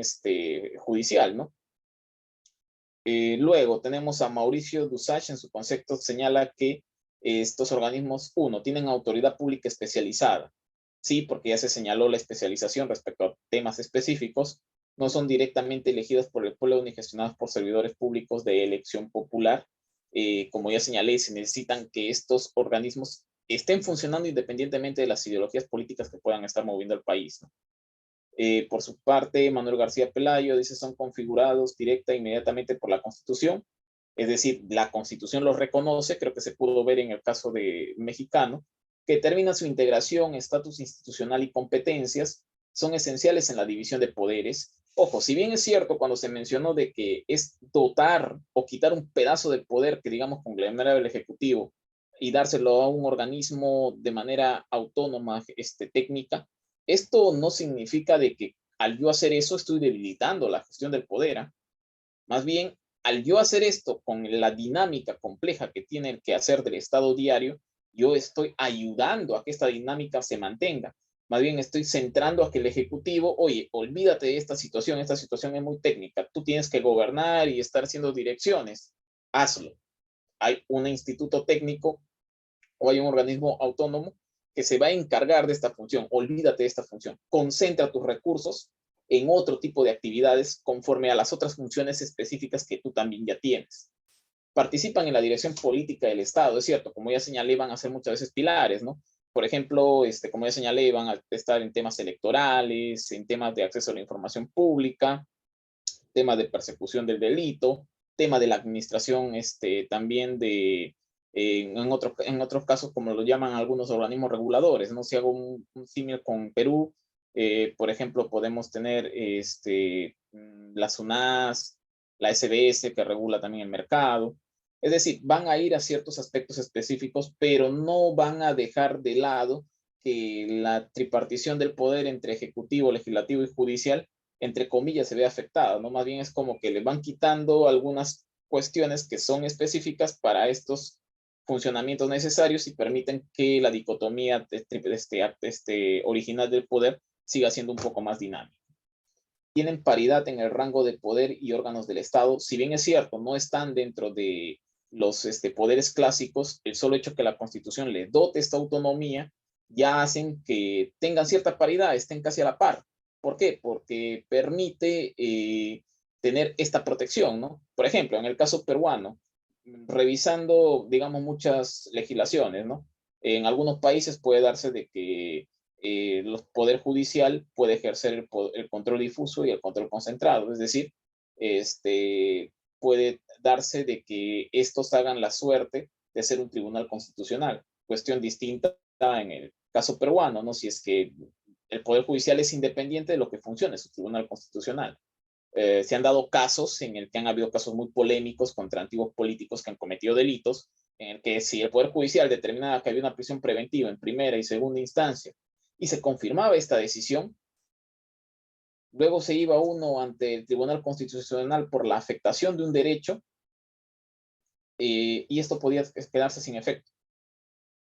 judicial, ¿no? Luego tenemos a Mauricio Dusach en su concepto señala que estos organismos, uno, tienen autoridad pública especializada. Sí, porque ya se señaló la especialización respecto a temas específicos, no son directamente elegidos por el pueblo ni gestionados por servidores públicos de elección popular. Como ya señalé, se necesitan que estos organismos estén funcionando independientemente de las ideologías políticas que puedan estar moviendo el país, ¿no? Por su parte, Manuel García Pelayo dice son configurados directa e inmediatamente por la Constitución, es decir, la Constitución los reconoce, creo que se pudo ver en el caso de mexicano, que determina su integración, estatus institucional y competencias, son esenciales en la división de poderes. Ojo, si bien es cierto cuando se mencionó de que es dotar o quitar un pedazo del poder que digamos conglomerado el Ejecutivo y dárselo a un organismo de manera autónoma, técnica, esto no significa de que al yo hacer eso estoy debilitando la gestión del poder. ¿Eh? Más bien, al yo hacer esto con la dinámica compleja que tiene que hacer del Estado diario, yo estoy ayudando a que esta dinámica se mantenga. Más bien estoy centrando a que el Ejecutivo, oye, olvídate de esta situación es muy técnica, tú tienes que gobernar y estar haciendo direcciones, hazlo. Hay un instituto técnico o hay un organismo autónomo que se va a encargar de esta función. Olvídate de esta función. Concentra tus recursos en otro tipo de actividades conforme a las otras funciones específicas que tú también ya tienes. Participan en la dirección política del Estado, es cierto, como ya señalé, van a ser muchas veces pilares, ¿no? Por ejemplo, como ya señalé, van a estar en temas electorales, en temas de acceso a la información pública, temas de persecución del delito, tema de la administración también de, en otros casos, como lo llaman algunos organismos reguladores, ¿no? Si hago un símil con Perú, por ejemplo, podemos tener la SUNAS, la SBS, que regula también el mercado. Es decir, van a ir a ciertos aspectos específicos, pero no van a dejar de lado que la tripartición del poder entre ejecutivo, legislativo y judicial entre comillas, se ve afectada, ¿no? Más bien es como que le van quitando algunas cuestiones que son específicas para estos funcionamientos necesarios y permiten que la dicotomía original del poder siga siendo un poco más dinámica. Tienen paridad en el rango de poder y órganos del Estado. Si bien es cierto, no están dentro de los poderes clásicos, el solo hecho que la Constitución le dote esta autonomía ya hacen que tengan cierta paridad, estén casi a la par. ¿Por qué? Porque permite tener esta protección, ¿no? Por ejemplo, en el caso peruano, revisando, digamos, muchas legislaciones, ¿no? En algunos países puede darse de que el Poder Judicial puede ejercer el control difuso y el control concentrado, es decir, puede darse de que estos hagan la suerte de ser un tribunal constitucional, cuestión distinta en el caso peruano, ¿no? Si es que el Poder Judicial es independiente de lo que funcione su tribunal constitucional. Se han dado casos en el que han habido casos muy polémicos contra antiguos políticos que han cometido delitos, en el que si el Poder Judicial determinaba que había una prisión preventiva en primera y segunda instancia y se confirmaba esta decisión, luego se iba uno ante el Tribunal Constitucional por la afectación de un derecho y esto podía quedarse sin efecto.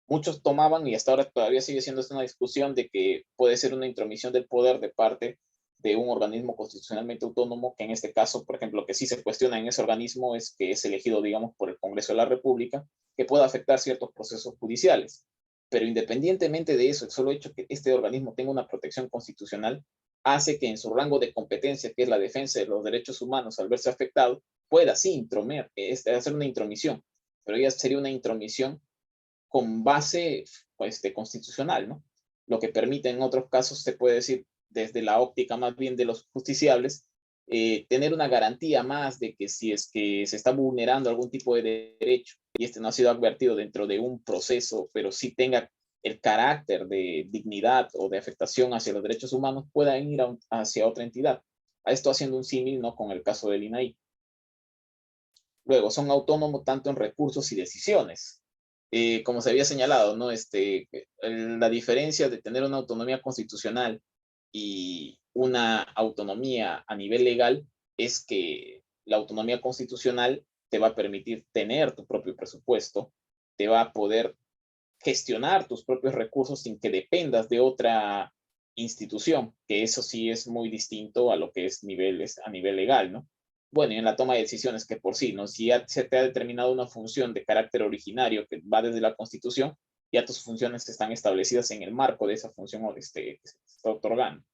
Muchos tomaban, y hasta ahora todavía sigue siendo esta una discusión, de que puede ser una intromisión del poder de parte de un organismo constitucionalmente autónomo, que en este caso, por ejemplo, lo que sí se cuestiona en ese organismo es que es elegido, digamos, por el Congreso de la República, que pueda afectar ciertos procesos judiciales. Pero independientemente de eso, el solo hecho que este organismo tenga una protección constitucional hace que en su rango de competencia, que es la defensa de los derechos humanos, al verse afectado, pueda sí hacer una intromisión, pero ya sería una intromisión con base constitucional, ¿no? Lo que permite en otros casos, se puede decir, desde la óptica más bien de los justiciables, tener una garantía más de que si es que se está vulnerando algún tipo de derecho y este no ha sido advertido dentro de un proceso, pero sí tenga el carácter de dignidad o de afectación hacia los derechos humanos, puedan ir hacia otra entidad. A esto haciendo un símil, ¿no? Con el caso del INAI. Luego, son autónomos tanto en recursos y decisiones. Como se había señalado, ¿no? La diferencia de tener una autonomía constitucional y una autonomía a nivel legal es que la autonomía constitucional te va a permitir tener tu propio presupuesto, te va a poder gestionar tus propios recursos sin que dependas de otra institución, que eso sí es muy distinto a lo que es a nivel legal, ¿no? Bueno, y en la toma de decisiones que por sí, ¿no? Si ya se te ha determinado una función de carácter originario que va desde la Constitución, ya tus funciones están establecidas en el marco de esa función que se está otorgando.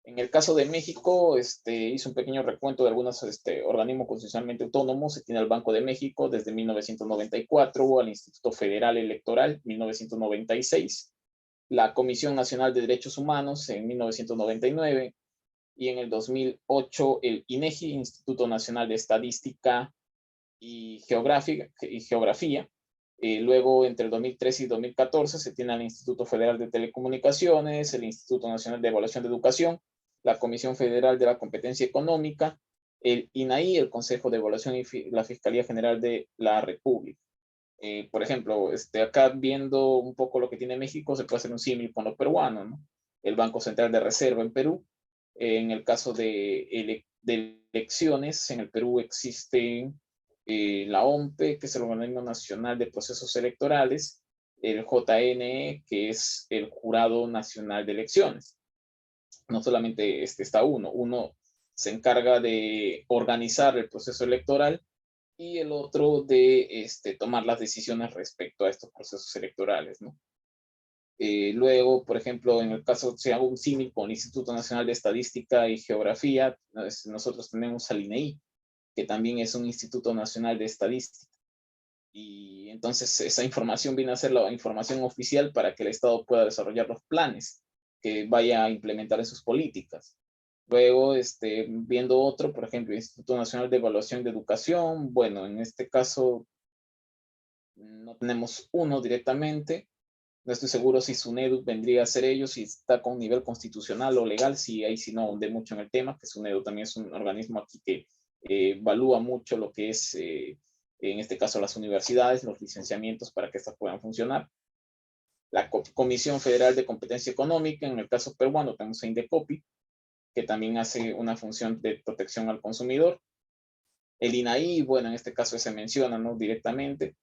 En el caso de México, hice un pequeño recuento de algunos organismos constitucionalmente autónomos. Se tiene al Banco de México desde 1994, al Instituto Federal Electoral 1996, la Comisión Nacional de Derechos Humanos en 1999 y en el 2008 el INEGI, Instituto Nacional de Estadística y Geografía. Luego, entre el 2013 y 2014, se tiene el Instituto Federal de Telecomunicaciones, el Instituto Nacional de Evaluación de Educación, la Comisión Federal de la Competencia Económica, el INAI, el Consejo de Evaluación y la Fiscalía General de la República. Por ejemplo, acá viendo un poco lo que tiene México, se puede hacer un símil con lo peruano, ¿no? El Banco Central de Reserva en Perú. En el caso de elecciones, en el Perú existe la OMPE, que es el Organismo Nacional de Procesos Electorales, el JNE, que es el Jurado Nacional de Elecciones. No solamente está uno se encarga de organizar el proceso electoral y el otro de tomar las decisiones respecto a estos procesos electorales, ¿no? Luego, por ejemplo, en el caso, si hago un símil con el Instituto Nacional de Estadística y Geografía, nosotros tenemos al INEI, que también es un Instituto Nacional de Estadística. Y entonces esa información viene a ser la información oficial para que el Estado pueda desarrollar los planes que vaya a implementar en sus políticas. Luego, viendo otro, por ejemplo, Instituto Nacional de Evaluación de Educación, bueno, en este caso no tenemos uno directamente. No estoy seguro si SUNEDU vendría a ser ellos, si está con nivel constitucional o legal, si ahí sí no ahondé mucho en el tema, que SUNEDU también es un organismo aquí que evalúa mucho lo que es, en este caso, las universidades, los licenciamientos para que estas puedan funcionar. La Comisión Federal de Competencia Económica, en el caso peruano tenemos a Indecopi, que también hace una función de protección al consumidor. El INAI, bueno, en este caso se menciona, ¿no?, directamente.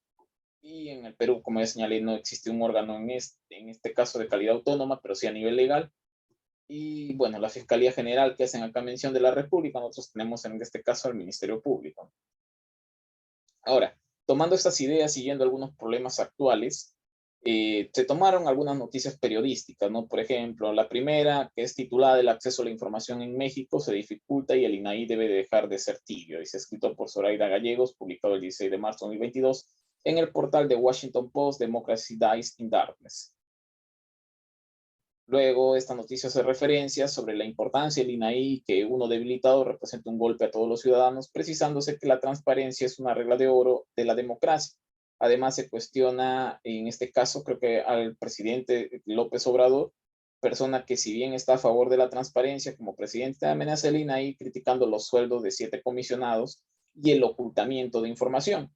Y en el Perú, como ya señalé, no existe un órgano en este caso de calidad autónoma, pero sí a nivel legal. Y bueno, la Fiscalía General, que hacen acá mención de la República, nosotros tenemos en este caso al Ministerio Público. Ahora, tomando estas ideas, siguiendo algunos problemas actuales, se tomaron algunas noticias periodísticas, ¿no? Por ejemplo, la primera, que es titulada El acceso a la información en México se dificulta y el INAI debe dejar de ser tibio. Dice, escrito por Zoraida Gallegos, publicado el 16 de marzo de 2022 en el portal de Washington Post, Democracy Dies in Darkness. Luego, esta noticia hace referencia sobre la importancia del INAI, que uno debilitado representa un golpe a todos los ciudadanos, precisándose que la transparencia es una regla de oro de la democracia. Además, se cuestiona, en este caso, creo que al presidente López Obrador, persona que si bien está a favor de la transparencia, como presidente amenaza el INAI criticando los sueldos de 7 comisionados y el ocultamiento de información.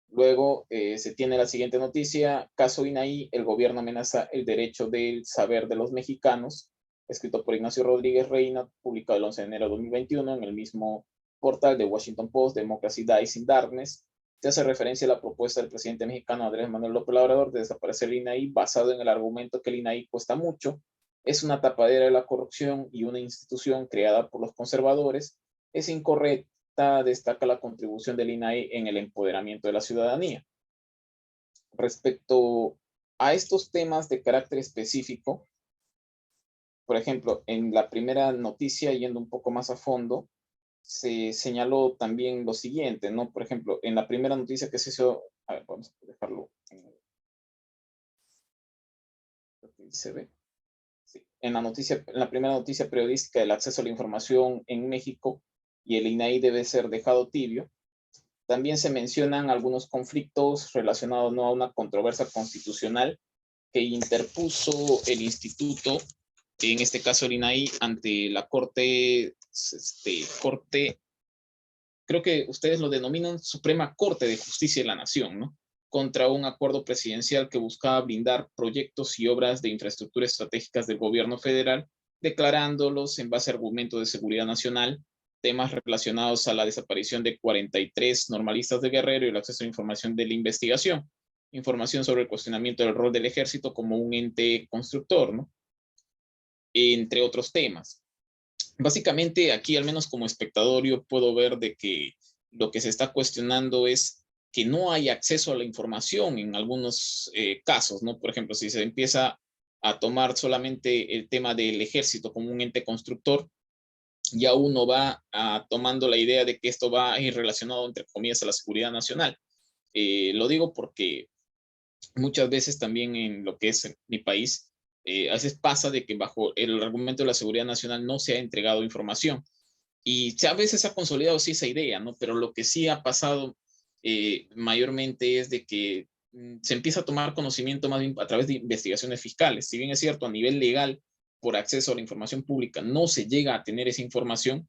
Luego se tiene la siguiente noticia, caso INAI, el gobierno amenaza el derecho del saber de los mexicanos, escrito por Ignacio Rodríguez Reina, publicado el 11 de enero de 2021 en el mismo portal de Washington Post, Democracy Dies in Darkness. Se hace referencia a la propuesta del presidente mexicano Andrés Manuel López Obrador de desaparecer el INAI basado en el argumento que el INAI cuesta mucho, es una tapadera de la corrupción y una institución creada por los conservadores, es incorrecta. Destaca la contribución del INAI en el empoderamiento de la ciudadanía. Respecto a estos temas de carácter específico, por ejemplo, en la primera noticia, yendo un poco más a fondo, se señaló también lo siguiente, ¿no? Por ejemplo, en la primera noticia que se hizo, a ver, vamos a dejarlo se ve. Sí. En la primera noticia periodística del acceso a la información en México y el INAI debe ser dejado tibio. También se mencionan algunos conflictos relacionados no a una controversia constitucional que interpuso el instituto, en este caso el INAI, ante la Corte, creo que ustedes lo denominan Suprema Corte de Justicia de la Nación, ¿no?, contra un acuerdo presidencial que buscaba blindar proyectos y obras de infraestructura estratégicas del gobierno federal, declarándolos en base a argumentos de seguridad nacional, temas relacionados a la desaparición de 43 normalistas de Guerrero y el acceso a información de la investigación, información sobre el cuestionamiento del rol del ejército como un ente constructor, ¿no?, entre otros temas. Básicamente aquí, al menos como espectador, yo puedo ver de que lo que se está cuestionando es que no hay acceso a la información en algunos casos, ¿no? Por ejemplo, si se empieza a tomar solamente el tema del ejército como un ente constructor, ya uno va tomando la idea de que esto va a ir relacionado, entre comillas, a la seguridad nacional. Lo digo porque muchas veces también en lo que es mi país, a veces pasa de que bajo el argumento de la seguridad nacional no se ha entregado información. Y a veces se ha consolidado sí esa idea, ¿no? Pero lo que sí ha pasado mayormente es de que se empieza a tomar conocimiento más bien a través de investigaciones fiscales. Si bien es cierto, a nivel legal, por acceso a la información pública, no se llega a tener esa información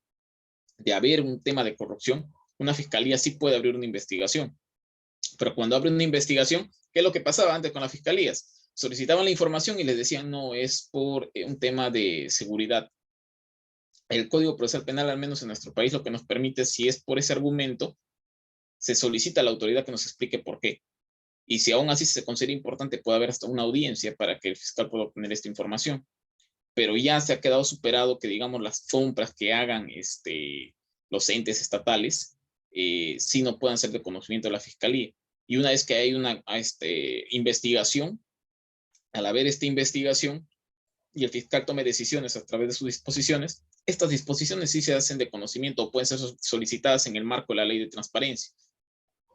de haber un tema de corrupción, una fiscalía sí puede abrir una investigación. Pero cuando abre una investigación, ¿qué es lo que pasaba antes con las fiscalías? Solicitaban la información y les decían, no, es por un tema de seguridad. El Código Procesal Penal, al menos en nuestro país, lo que nos permite, si es por ese argumento, se solicita a la autoridad que nos explique por qué. Y si aún así se considera importante, puede haber hasta una audiencia para que el fiscal pueda obtener esta información. Pero ya se ha quedado superado que, digamos, las compras que hagan los entes estatales, sí no puedan ser de conocimiento de la fiscalía. Y una vez que hay una investigación, al haber esta investigación y el fiscal tome decisiones a través de sus disposiciones, estas disposiciones sí se hacen de conocimiento o pueden ser solicitadas en el marco de la ley de transparencia,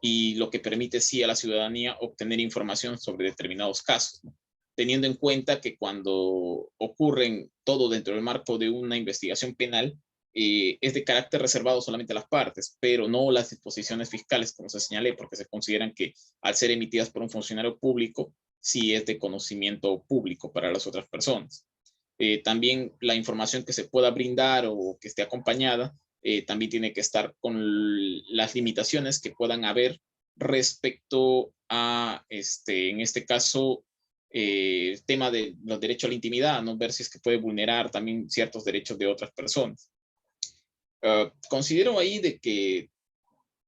y lo que permite sí a la ciudadanía obtener información sobre determinados casos, ¿no? Teniendo en cuenta que cuando ocurren todo dentro del marco de una investigación penal, es de carácter reservado solamente a las partes, pero no las disposiciones fiscales, como se señalé, porque se consideran que al ser emitidas por un funcionario público, sí es de conocimiento público para las otras personas. También la información que se pueda brindar o que esté acompañada también tiene que estar con las limitaciones que puedan haber respecto a, en este caso, el tema de los derechos a la intimidad, ¿no? Ver si es que puede vulnerar también ciertos derechos de otras personas. Considero ahí de que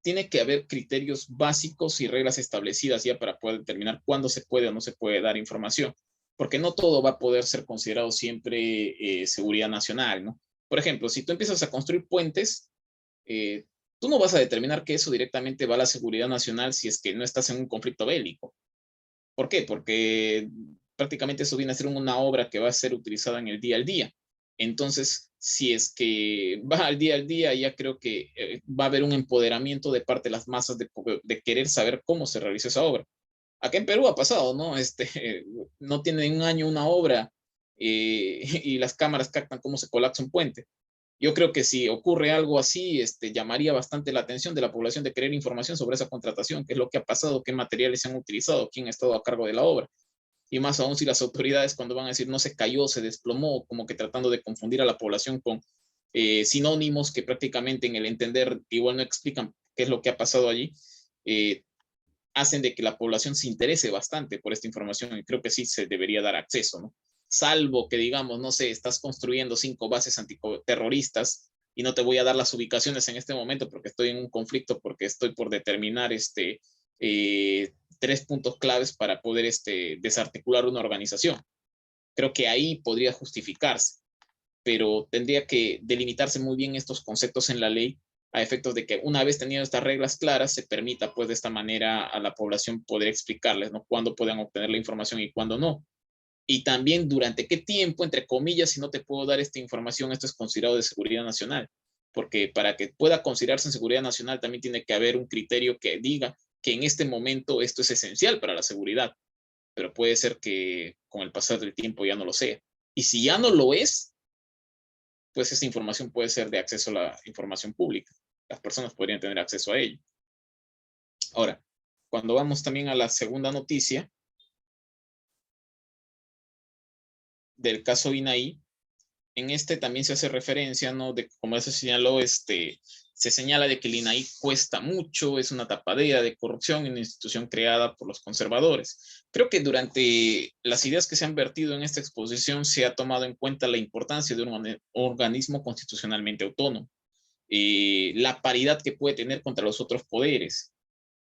tiene que haber criterios básicos y reglas establecidas ya para poder determinar cuándo se puede o no se puede dar información, porque no todo va a poder ser considerado siempre seguridad nacional, ¿no? Por ejemplo, si tú empiezas a construir puentes, eh, tú no vas a determinar que eso directamente va a la seguridad nacional si es que no estás en un conflicto bélico. ¿Por qué? Porque prácticamente eso viene a ser una obra que va a ser utilizada en el día al día. Entonces, si es que va al día, ya creo que va a haber un empoderamiento de parte de las masas de querer saber cómo se realiza esa obra. Acá en Perú ha pasado, ¿no? No tiene un año una obra y las cámaras captan cómo se colapsa un puente. Yo creo que si ocurre algo así, llamaría bastante la atención de la población de querer información sobre esa contratación, qué es lo que ha pasado, qué materiales se han utilizado, quién ha estado a cargo de la obra. Y más aún si las autoridades cuando van a decir no se cayó, se desplomó, como que tratando de confundir a la población con sinónimos que prácticamente en el entender igual no explican qué es lo que ha pasado allí, eh, hacen de que la población se interese bastante por esta información y creo que sí se debería dar acceso, ¿no? Salvo que digamos, no sé, estás construyendo 5 bases antiterroristas y no te voy a dar las ubicaciones en este momento porque estoy en un conflicto, porque estoy por determinar 3 puntos claves para poder desarticular una organización. Creo que ahí podría justificarse, pero tendría que delimitarse muy bien estos conceptos en la ley a efectos de que una vez teniendo estas reglas claras se permita pues de esta manera a la población poder explicarles, ¿no? Cuándo puedan obtener la información y cuándo no. Y también durante qué tiempo, entre comillas, si no te puedo dar esta información, esto es considerado de seguridad nacional. Porque para que pueda considerarse en seguridad nacional también tiene que haber un criterio que diga que en este momento esto es esencial para la seguridad. Pero puede ser que con el pasar del tiempo ya no lo sea. Y si ya no lo es, pues esa información puede ser de acceso a la información pública. Las personas podrían tener acceso a ello. Ahora, cuando vamos también a la segunda noticia del caso INAI, en también se hace referencia, ¿no? De como se señaló, se señala de que el INAI cuesta mucho, es una tapadera de corrupción en una institución creada por los conservadores. Creo que durante las ideas que se han vertido en esta exposición se ha tomado en cuenta la importancia de un organismo constitucionalmente autónomo, la paridad que puede tener contra los otros poderes.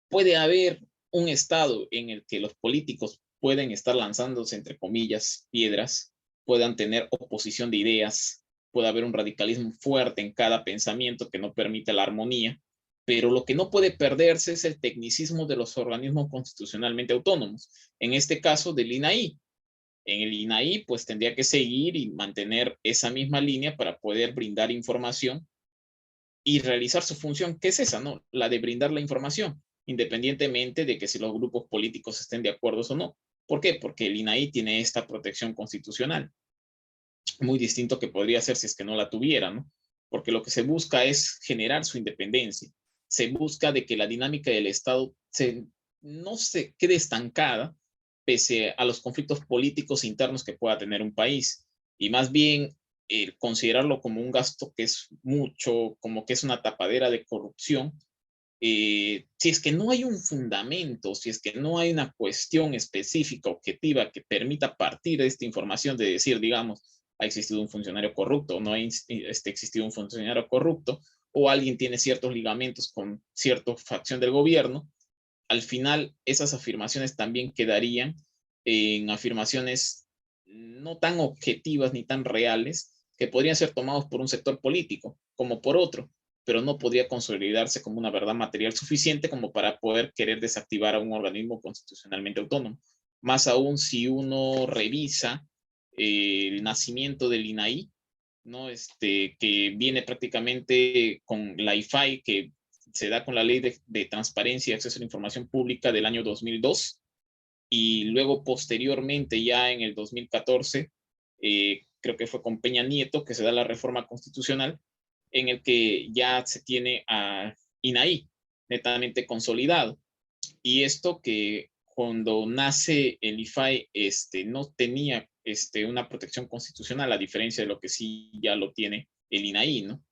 Puede haber un estado en el que los políticos pueden estar lanzándose, entre comillas, piedras, puedan tener oposición de ideas, puede haber un radicalismo fuerte en cada pensamiento que no permite la armonía, pero lo que no puede perderse es el tecnicismo de los organismos constitucionalmente autónomos, en este caso del INAI. En el INAI, pues tendría que seguir y mantener esa misma línea para poder brindar información y realizar su función, que es esa, ¿no? La de brindar la información, independientemente de que si los grupos políticos estén de acuerdo o no. ¿Por qué? Porque el INAI tiene esta protección constitucional, muy distinto que podría ser si es que no la tuviera, ¿no? Porque lo que se busca es generar su independencia. Se busca de que la dinámica del Estado no se quede estancada pese a los conflictos políticos internos que pueda tener un país. Y más bien considerarlo como un gasto que es mucho, como que es una tapadera de corrupción, si es que no hay un fundamento, si es que no hay una cuestión específica, objetiva, que permita partir de esta información de decir, digamos, ha existido un funcionario corrupto, no ha existido un funcionario corrupto, o alguien tiene ciertos ligamentos con cierta facción del gobierno, al final esas afirmaciones también quedarían en afirmaciones no tan objetivas ni tan reales que podrían ser tomados por un sector político como por otro, pero no podría consolidarse como una verdad material suficiente como para poder querer desactivar a un organismo constitucionalmente autónomo. Más aún si uno revisa el nacimiento del INAI, ¿no? Que viene prácticamente con la IFAI, que se da con la Ley de Transparencia y Acceso a la Información Pública del año 2002, y luego posteriormente, ya en el 2014, creo que fue con Peña Nieto, que se da la reforma constitucional, en el que ya se tiene a INAI netamente consolidado. Y esto que cuando nace el IFAI no tenía una protección constitucional, a diferencia de lo que sí ya lo tiene el INAI, ¿no?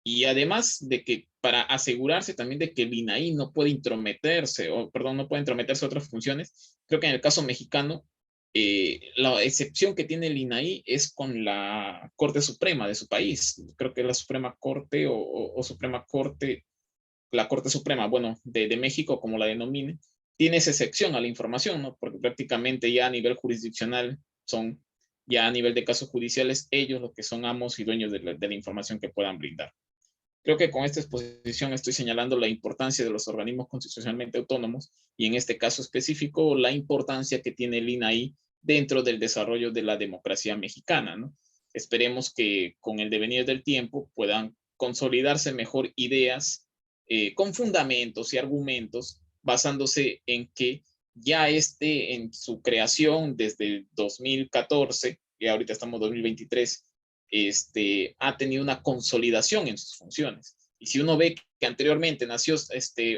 Y además de que para asegurarse también de que el INAI no puede intrometerse, o perdón, no puede intrometerse a otras funciones, creo que en el caso mexicano, la excepción que tiene el INAI es con la Corte Suprema de su país. Creo que es la Suprema Corte o Suprema Corte, la Corte Suprema, bueno, de México, como la denomine, tiene esa excepción a la información, ¿no? Porque prácticamente ya a nivel jurisdiccional son, ya a nivel de casos judiciales, ellos los que son amos y dueños de la información que puedan brindar. Creo que con esta exposición estoy señalando la importancia de los organismos constitucionalmente autónomos y en este caso específico la importancia que tiene el INAI dentro del desarrollo de la democracia mexicana, ¿no? Esperemos que con el devenir del tiempo puedan consolidarse mejor ideas con fundamentos y argumentos basándose en que ya en su creación desde el 2014, y ahorita estamos en 2023, ha tenido una consolidación en sus funciones. Y si uno ve que anteriormente nació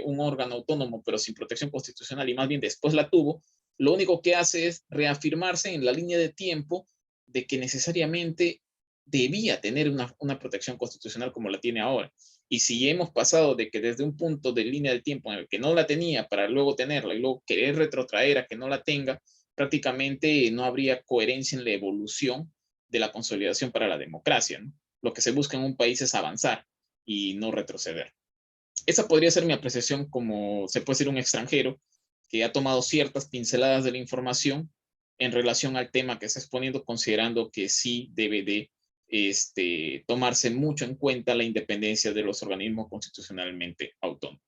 un órgano autónomo, pero sin protección constitucional, y más bien después la tuvo, lo único que hace es reafirmarse en la línea de tiempo de que necesariamente debía tener una protección constitucional como la tiene ahora. Y si hemos pasado de que desde un punto de línea de tiempo en el que no la tenía para luego tenerla y luego querer retrotraer a que no la tenga, prácticamente no habría coherencia en la evolución de la consolidación para la democracia, ¿no? Lo que se busca en un país es avanzar y no retroceder. Esa podría ser mi apreciación como se puede ser un extranjero que ha tomado ciertas pinceladas de la información en relación al tema que está exponiendo, considerando que sí debe de tomarse mucho en cuenta la independencia de los organismos constitucionalmente autónomos.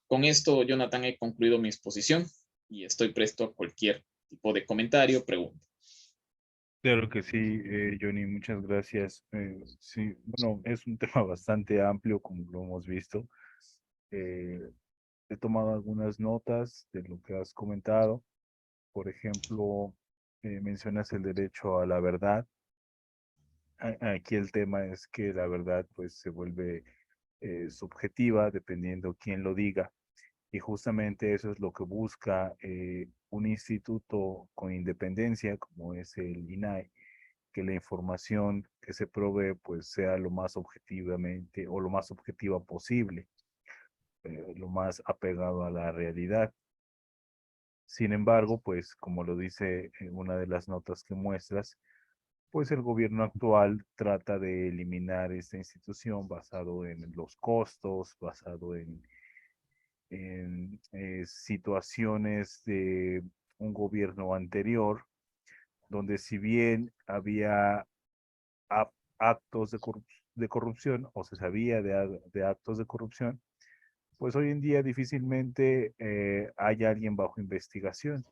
Con esto, Jonathan, he concluido mi exposición y estoy presto a cualquier tipo de comentario o pregunta. Claro que sí, Johnny, muchas gracias. Sí, bueno, es un tema bastante amplio, como lo hemos visto. Eh, He tomado algunas notas de lo que has comentado. Por ejemplo, mencionas el derecho a la verdad. Aquí el tema es que la verdad pues se vuelve subjetiva dependiendo quién lo diga. Y justamente eso es lo que busca un instituto con independencia como es el INAI, que la información que se provee pues sea lo más objetivamente o lo más objetiva posible, lo más apegado a la realidad. Sin embargo, pues como lo dice una de las notas que muestras, pues el gobierno actual trata de eliminar esta institución basado en los costos, basado en situaciones de un gobierno anterior, donde si bien había actos de corrupción o se sabía de actos de corrupción, pues hoy en día difícilmente hay alguien bajo investigación,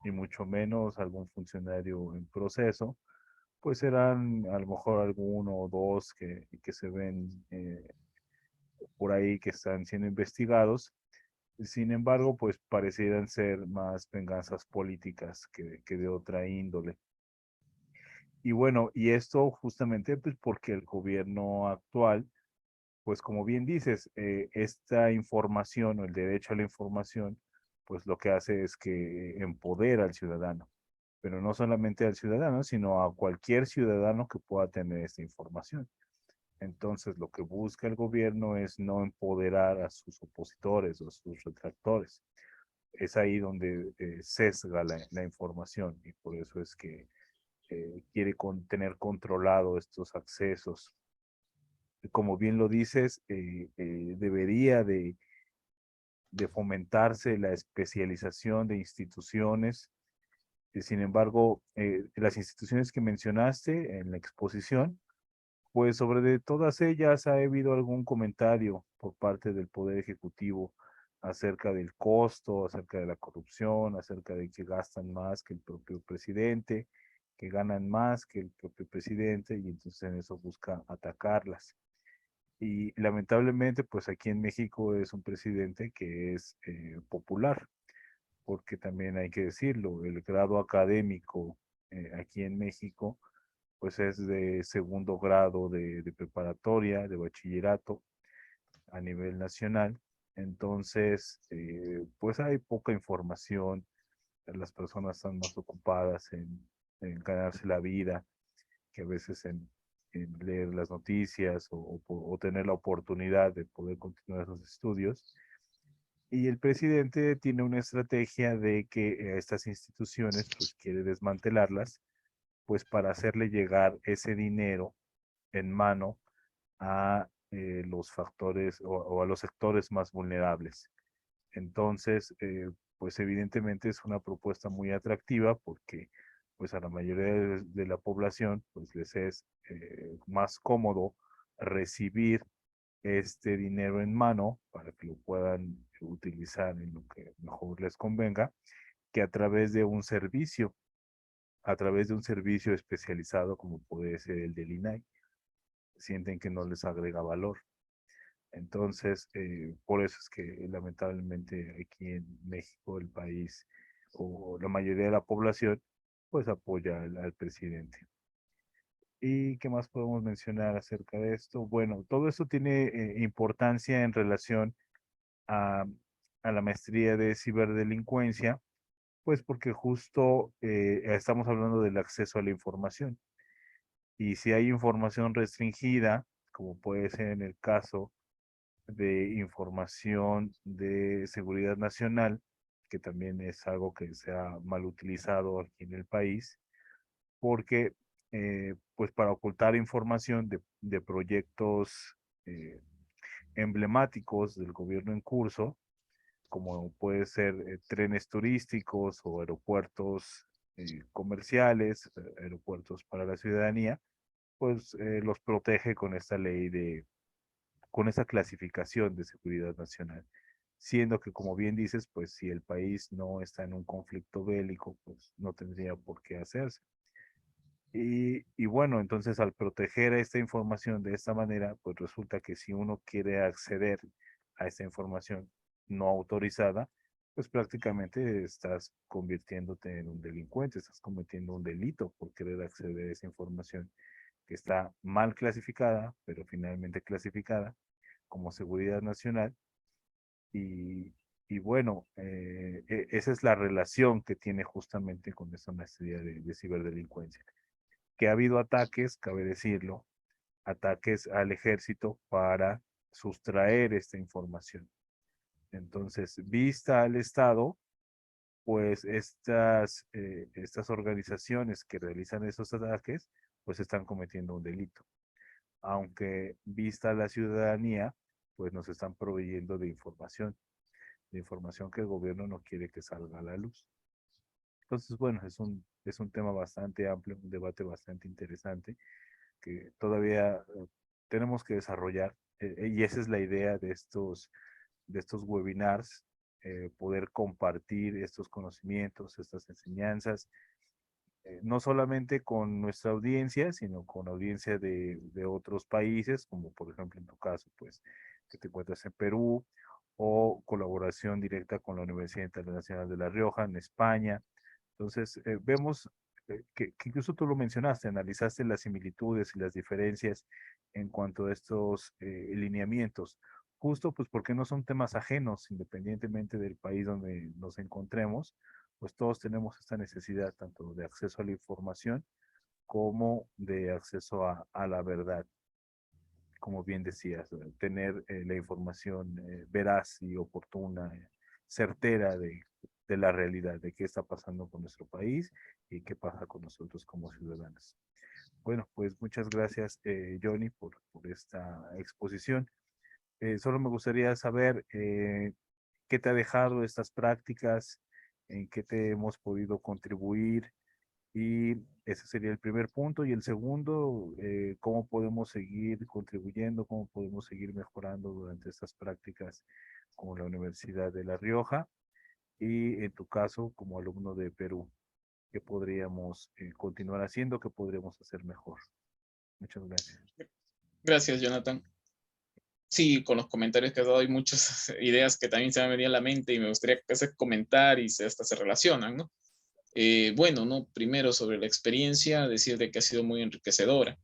y mucho menos algún funcionario en proceso, pues serán a lo mejor alguno o dos que se ven por ahí que están siendo investigados. Sin embargo, pues parecieran ser más venganzas políticas que de otra índole. Y bueno, y esto justamente pues porque el gobierno actual, pues como bien dices, esta información o el derecho a la información, pues lo que hace es que empodera al ciudadano, pero no solamente al ciudadano, sino a cualquier ciudadano que pueda tener esta información. Entonces, lo que busca el gobierno es no empoderar a sus opositores o a sus retractores. Es ahí donde sesga la información, y por eso es que quiere tener controlado estos accesos. Como bien lo dices, debería de fomentarse la especialización de instituciones. Sin embargo, las instituciones que mencionaste en la exposición, pues sobre de todas ellas ha habido algún comentario por parte del Poder Ejecutivo acerca del costo, acerca de la corrupción, acerca de que gastan más que el propio presidente, que ganan más que el propio presidente, y entonces en eso busca atacarlas. Y lamentablemente, pues aquí en México es un presidente que es popular, porque también hay que decirlo, el grado académico aquí en México pues es de segundo grado de preparatoria, de bachillerato a nivel nacional. Entonces, pues hay poca información, las personas están más ocupadas en ganarse la vida que a veces en leer las noticias o tener la oportunidad de poder continuar esos estudios. Y el presidente tiene una estrategia de que estas instituciones pues quiere desmantelarlas, pues para hacerle llegar ese dinero en mano a los factores o a los sectores más vulnerables. Entonces, pues evidentemente es una propuesta muy atractiva porque pues a la mayoría de la población pues les es más cómodo recibir este dinero en mano para que lo puedan utilizar en lo que mejor les convenga, que a través de un servicio especializado como puede ser el del INAI. Sienten que no les agrega valor. Entonces, por eso es que lamentablemente aquí en México, el país o la mayoría de la población, pues apoya al presidente. ¿Y qué más podemos mencionar acerca de esto? Bueno, todo esto tiene importancia en relación a, a la maestría de ciberdelincuencia, pues porque justo estamos hablando del acceso a la información. Y si hay información restringida, como puede ser en el caso de información de seguridad nacional, que también es algo que se ha mal utilizado aquí en el país, porque pues para ocultar información de proyectos eh, emblemáticos del gobierno en curso, como puede ser trenes turísticos o aeropuertos comerciales, aeropuertos para la ciudadanía, pues los protege con esta ley con esa clasificación de seguridad nacional. Siendo que, como bien dices, pues si el país no está en un conflicto bélico, pues no tendría por qué hacerse. Y bueno, entonces al proteger esta información de esta manera, pues resulta que si uno quiere acceder a esta información no autorizada, pues prácticamente estás convirtiéndote en un delincuente, estás cometiendo un delito por querer acceder a esa información que está mal clasificada, pero finalmente clasificada como seguridad nacional. Y, y bueno, esa es la relación que tiene justamente con esta maestría de ciberdelincuencia. Que ha habido ataques, cabe decirlo, ataques al ejército para sustraer esta información. Entonces, vista al Estado, pues estas organizaciones que realizan esos ataques, pues están cometiendo un delito. Aunque vista a la ciudadanía, pues nos están proveyendo de información que el gobierno no quiere que salga a la luz. Entonces, bueno, es un tema bastante amplio, un debate bastante interesante que todavía tenemos que desarrollar. Y esa es la idea de estos webinars, poder compartir estos conocimientos, estas enseñanzas, no solamente con nuestra audiencia, sino con audiencia de otros países, como por ejemplo en tu caso, pues que te encuentras en Perú, o colaboración directa con la Universidad Internacional de La Rioja en España. Entonces, vemos que incluso tú lo mencionaste, analizaste las similitudes y las diferencias en cuanto a estos lineamientos, justo pues porque no son temas ajenos, independientemente del país donde nos encontremos, pues todos tenemos esta necesidad tanto de acceso a la información como de acceso a la verdad, como bien decías, tener la información veraz y oportuna, certera de la realidad, de qué está pasando con nuestro país y qué pasa con nosotros como ciudadanos. Bueno, pues muchas gracias, Johnny, por esta exposición. Solo me gustaría saber qué te ha dejado estas prácticas, en qué te hemos podido contribuir, y ese sería el primer punto. Y el segundo, cómo podemos seguir contribuyendo, cómo podemos seguir mejorando durante estas prácticas como la Universidad de La Rioja y en tu caso como alumno de Perú, qué podríamos continuar haciendo, qué podríamos hacer mejor. Muchas gracias. Gracias, Jonathan. Sí, con los comentarios que has dado hay muchas ideas que también se me han venido a la mente y me gustaría que se comentar y hasta se relacionan, ¿no? Bueno, ¿no? Primero sobre la experiencia, decir de que ha sido muy enriquecedora.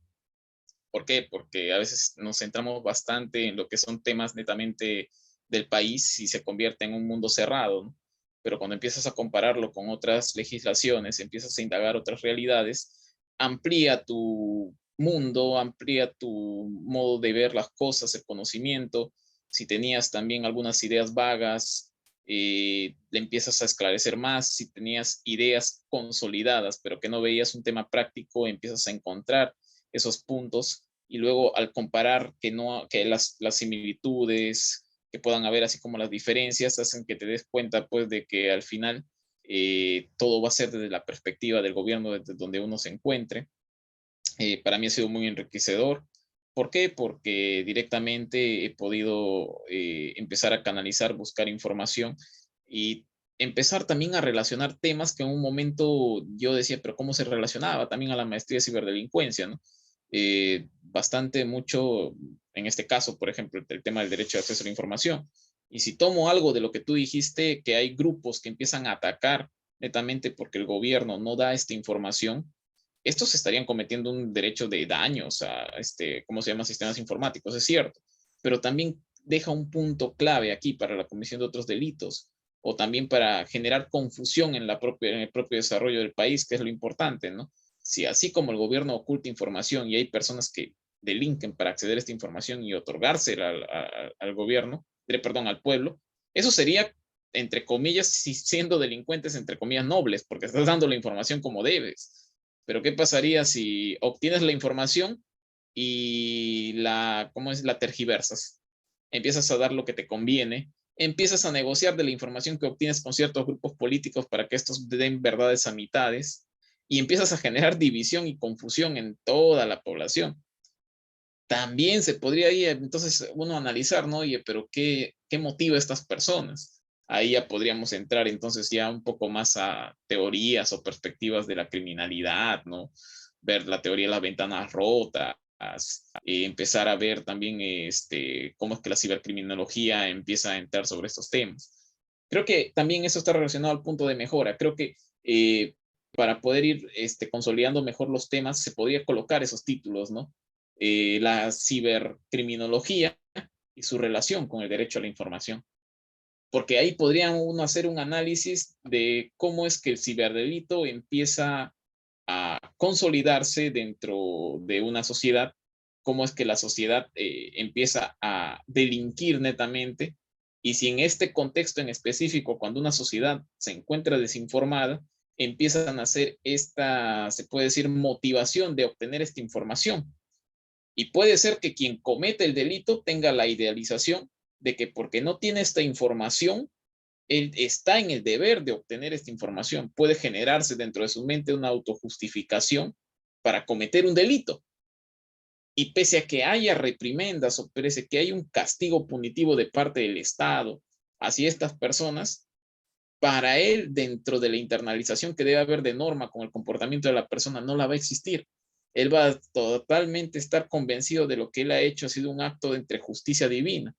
¿Por qué? Porque a veces nos centramos bastante en lo que son temas netamente del país y se convierte en un mundo cerrado, ¿no? Pero cuando empiezas a compararlo con otras legislaciones, empiezas a indagar otras realidades, amplía tu mundo, amplía tu modo de ver las cosas, el conocimiento. Si tenías también algunas ideas vagas, le empiezas a esclarecer más. Si tenías ideas consolidadas, pero que no veías un tema práctico, empiezas a encontrar esos puntos y luego al comparar que, no, que las similitudes que puedan haber, así como las diferencias, hacen que te des cuenta pues de que al final todo va a ser desde la perspectiva del gobierno, desde donde uno se encuentre. Para mí ha sido muy enriquecedor. ¿Por qué? Porque directamente he podido empezar a canalizar, buscar información y empezar también a relacionar temas que en un momento yo decía, pero ¿cómo se relacionaba? También a la maestría de ciberdelincuencia, ¿no? Bastante mucho, en este caso, por ejemplo, el tema del derecho de acceso a la información. Y si tomo algo de lo que tú dijiste, que hay grupos que empiezan a atacar netamente porque el gobierno no da esta información, estos estarían cometiendo un derecho de daños a, ¿cómo se llama? Sistemas informáticos, es cierto, pero también deja un punto clave aquí para la comisión de otros delitos o también para generar confusión en el propio desarrollo del país, que es lo importante, ¿no? Si así como el gobierno oculta información y hay personas que delinquen para acceder a esta información y otorgársela al gobierno, perdón, al pueblo, eso sería, entre comillas, siendo delincuentes, entre comillas, nobles, porque estás dando la información como debes. Pero ¿qué pasaría si obtienes la información y ¿cómo es? La tergiversas? Empiezas a dar lo que te conviene, empiezas a negociar de la información que obtienes con ciertos grupos políticos para que estos den verdades a mitades y empiezas a generar división y confusión en toda la población. También se podría ir, entonces, uno analizar, ¿no? Oye, pero ¿qué motiva a estas personas? Ahí ya podríamos entrar entonces ya un poco más a teorías o perspectivas de la criminalidad, ¿no? Ver la teoría de las ventanas rotas, empezar a ver también cómo es que la cibercriminología empieza a entrar sobre estos temas. Creo que también eso está relacionado al punto de mejora. Creo que para poder ir consolidando mejor los temas, se podría colocar esos títulos, ¿no? La cibercriminología y su relación con el derecho a la información. Porque ahí podría uno hacer un análisis de cómo es que el ciberdelito empieza a consolidarse dentro de una sociedad, cómo es que la sociedad empieza a delinquir netamente, y si en este contexto en específico, cuando una sociedad se encuentra desinformada, empiezan a hacer esta, se puede decir, motivación de obtener esta información. Y puede ser que quien comete el delito tenga la idealización de que porque no tiene esta información, él está en el deber de obtener esta información. Puede generarse dentro de su mente una autojustificación para cometer un delito. y pese a que haya reprimendas o pese a que haya un castigo punitivo de parte del Estado hacia estas personas, para él, dentro de la internalización que debe haber de norma con el comportamiento de la persona, no la va a existir. Él va a totalmente estar convencido de lo que él ha hecho ha sido un acto entre justicia divina,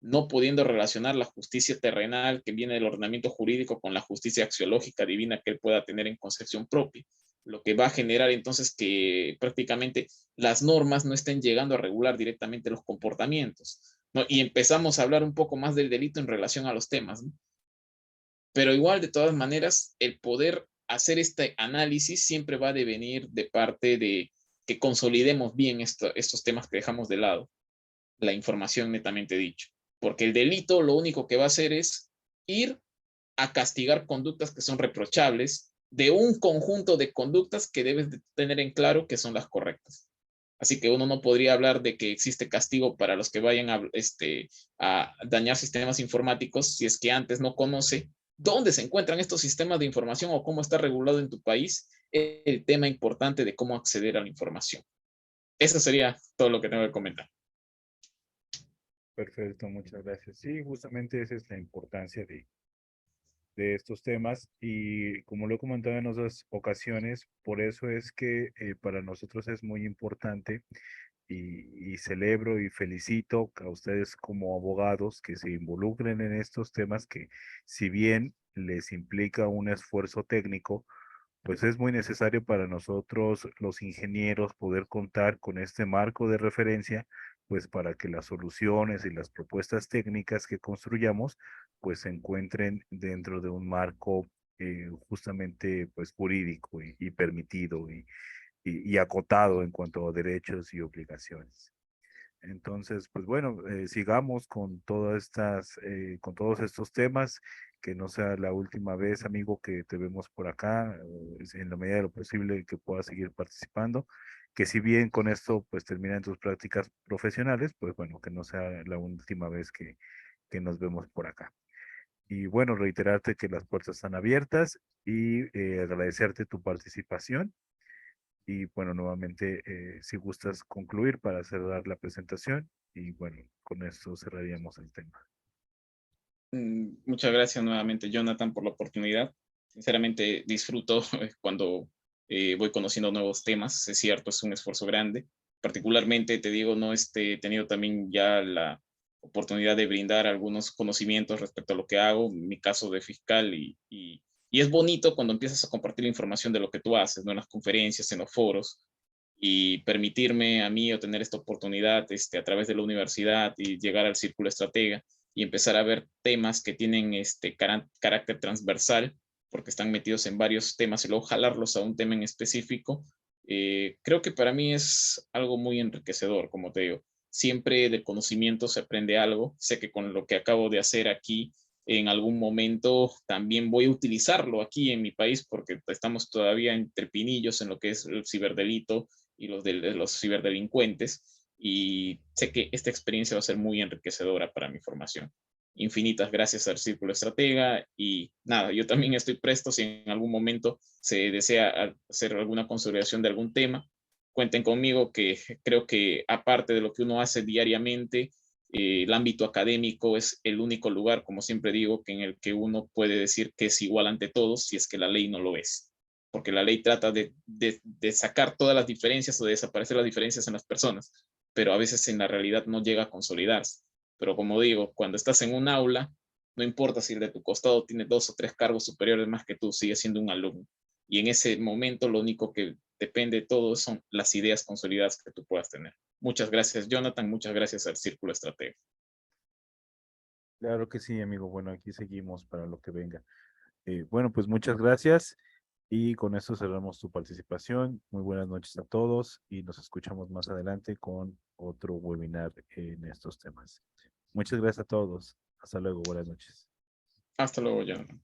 no pudiendo relacionar la justicia terrenal que viene del ordenamiento jurídico con la justicia axiológica divina que él pueda tener en concepción propia, lo que va a generar entonces que prácticamente las normas no estén llegando a regular directamente los comportamientos, ¿no? Y empezamos a hablar un poco más del delito en relación a los temas, ¿no? Pero igual, de todas maneras, el poder hacer este análisis siempre va a devenir de parte de que consolidemos bien estos temas que dejamos de lado, la información netamente dicho. Porque el delito lo único que va a hacer es ir a castigar conductas que son reprochables de un conjunto de conductas que debes de tener en claro que son las correctas. Así que uno no podría hablar de que existe castigo para los que vayan a dañar sistemas informáticos si es que antes no conoce dónde se encuentran estos sistemas de información o cómo está regulado en tu país el tema importante de cómo acceder a la información. Eso sería todo lo que tengo que comentar. Perfecto, muchas gracias. Sí, justamente esa es la importancia de estos temas y como lo he comentado en otras ocasiones, por eso es que para nosotros es muy importante y celebro y felicito a ustedes como abogados que se involucren en estos temas que si bien les implica un esfuerzo técnico, pues es muy necesario para nosotros, los ingenieros, poder contar con este marco de referencia, pues para que las soluciones y las propuestas técnicas que construyamos, pues se encuentren dentro de un marco justamente pues jurídico y permitido y acotado en cuanto a derechos y obligaciones. Entonces, pues bueno, sigamos con con todos estos temas, que no sea la última vez, amigo, que te vemos por acá, en la medida de lo posible que puedas seguir participando, que si bien con esto pues terminan tus prácticas profesionales, pues bueno, que no sea la última vez que nos vemos por acá. Y bueno, reiterarte que las puertas están abiertas y agradecerte tu participación. Y bueno, nuevamente, si gustas concluir para cerrar la presentación, y bueno, con esto cerraríamos el tema. Muchas gracias nuevamente, Jonathan, por la oportunidad. Sinceramente, disfruto cuando voy conociendo nuevos temas. Es cierto, es un esfuerzo grande. Particularmente, te digo, no he tenido también ya la oportunidad de brindar algunos conocimientos respecto a lo que hago, en mi caso de fiscal, y es bonito cuando empiezas a compartir la información de lo que tú haces, ¿no? En las conferencias, en los foros, y permitirme a mí obtener esta oportunidad a través de la universidad y llegar al círculo estratega y empezar a ver temas que tienen carácter transversal, porque están metidos en varios temas y luego jalarlos a un tema en específico, creo que para mí es algo muy enriquecedor, como te digo. Siempre del conocimiento se aprende algo. Sé que con lo que acabo de hacer aquí, en algún momento también voy a utilizarlo aquí en mi país, porque estamos todavía entre pinillos en lo que es el ciberdelito y los ciberdelincuentes y sé que esta experiencia va a ser muy enriquecedora para mi formación. Infinitas gracias al Círculo Estratega y nada, yo también estoy presto si en algún momento se desea hacer alguna consolidación de algún tema. Cuenten conmigo que creo que aparte de lo que uno hace diariamente, el ámbito académico es el único lugar, como siempre digo, que en el que uno puede decir que es igual ante todos si es que la ley no lo es. Porque la ley trata de sacar todas las diferencias o de desaparecer las diferencias en las personas, pero a veces en la realidad no llega a consolidarse. Pero como digo, cuando estás en un aula, no importa si el de tu costado tiene 2 o 3 cargos superiores más que tú, sigue siendo un alumno. Y en ese momento lo único que depende de todo son las ideas consolidadas que tú puedas tener. Muchas gracias, Jonathan. Muchas gracias al Círculo Estratega. Claro que sí, amigo. Bueno, aquí seguimos para lo que venga. Bueno, pues muchas gracias y con esto cerramos tu participación. Muy buenas noches a todos y nos escuchamos más adelante con otro webinar en estos temas. Muchas gracias a todos. Hasta luego. Buenas noches. Hasta luego, Jonathan.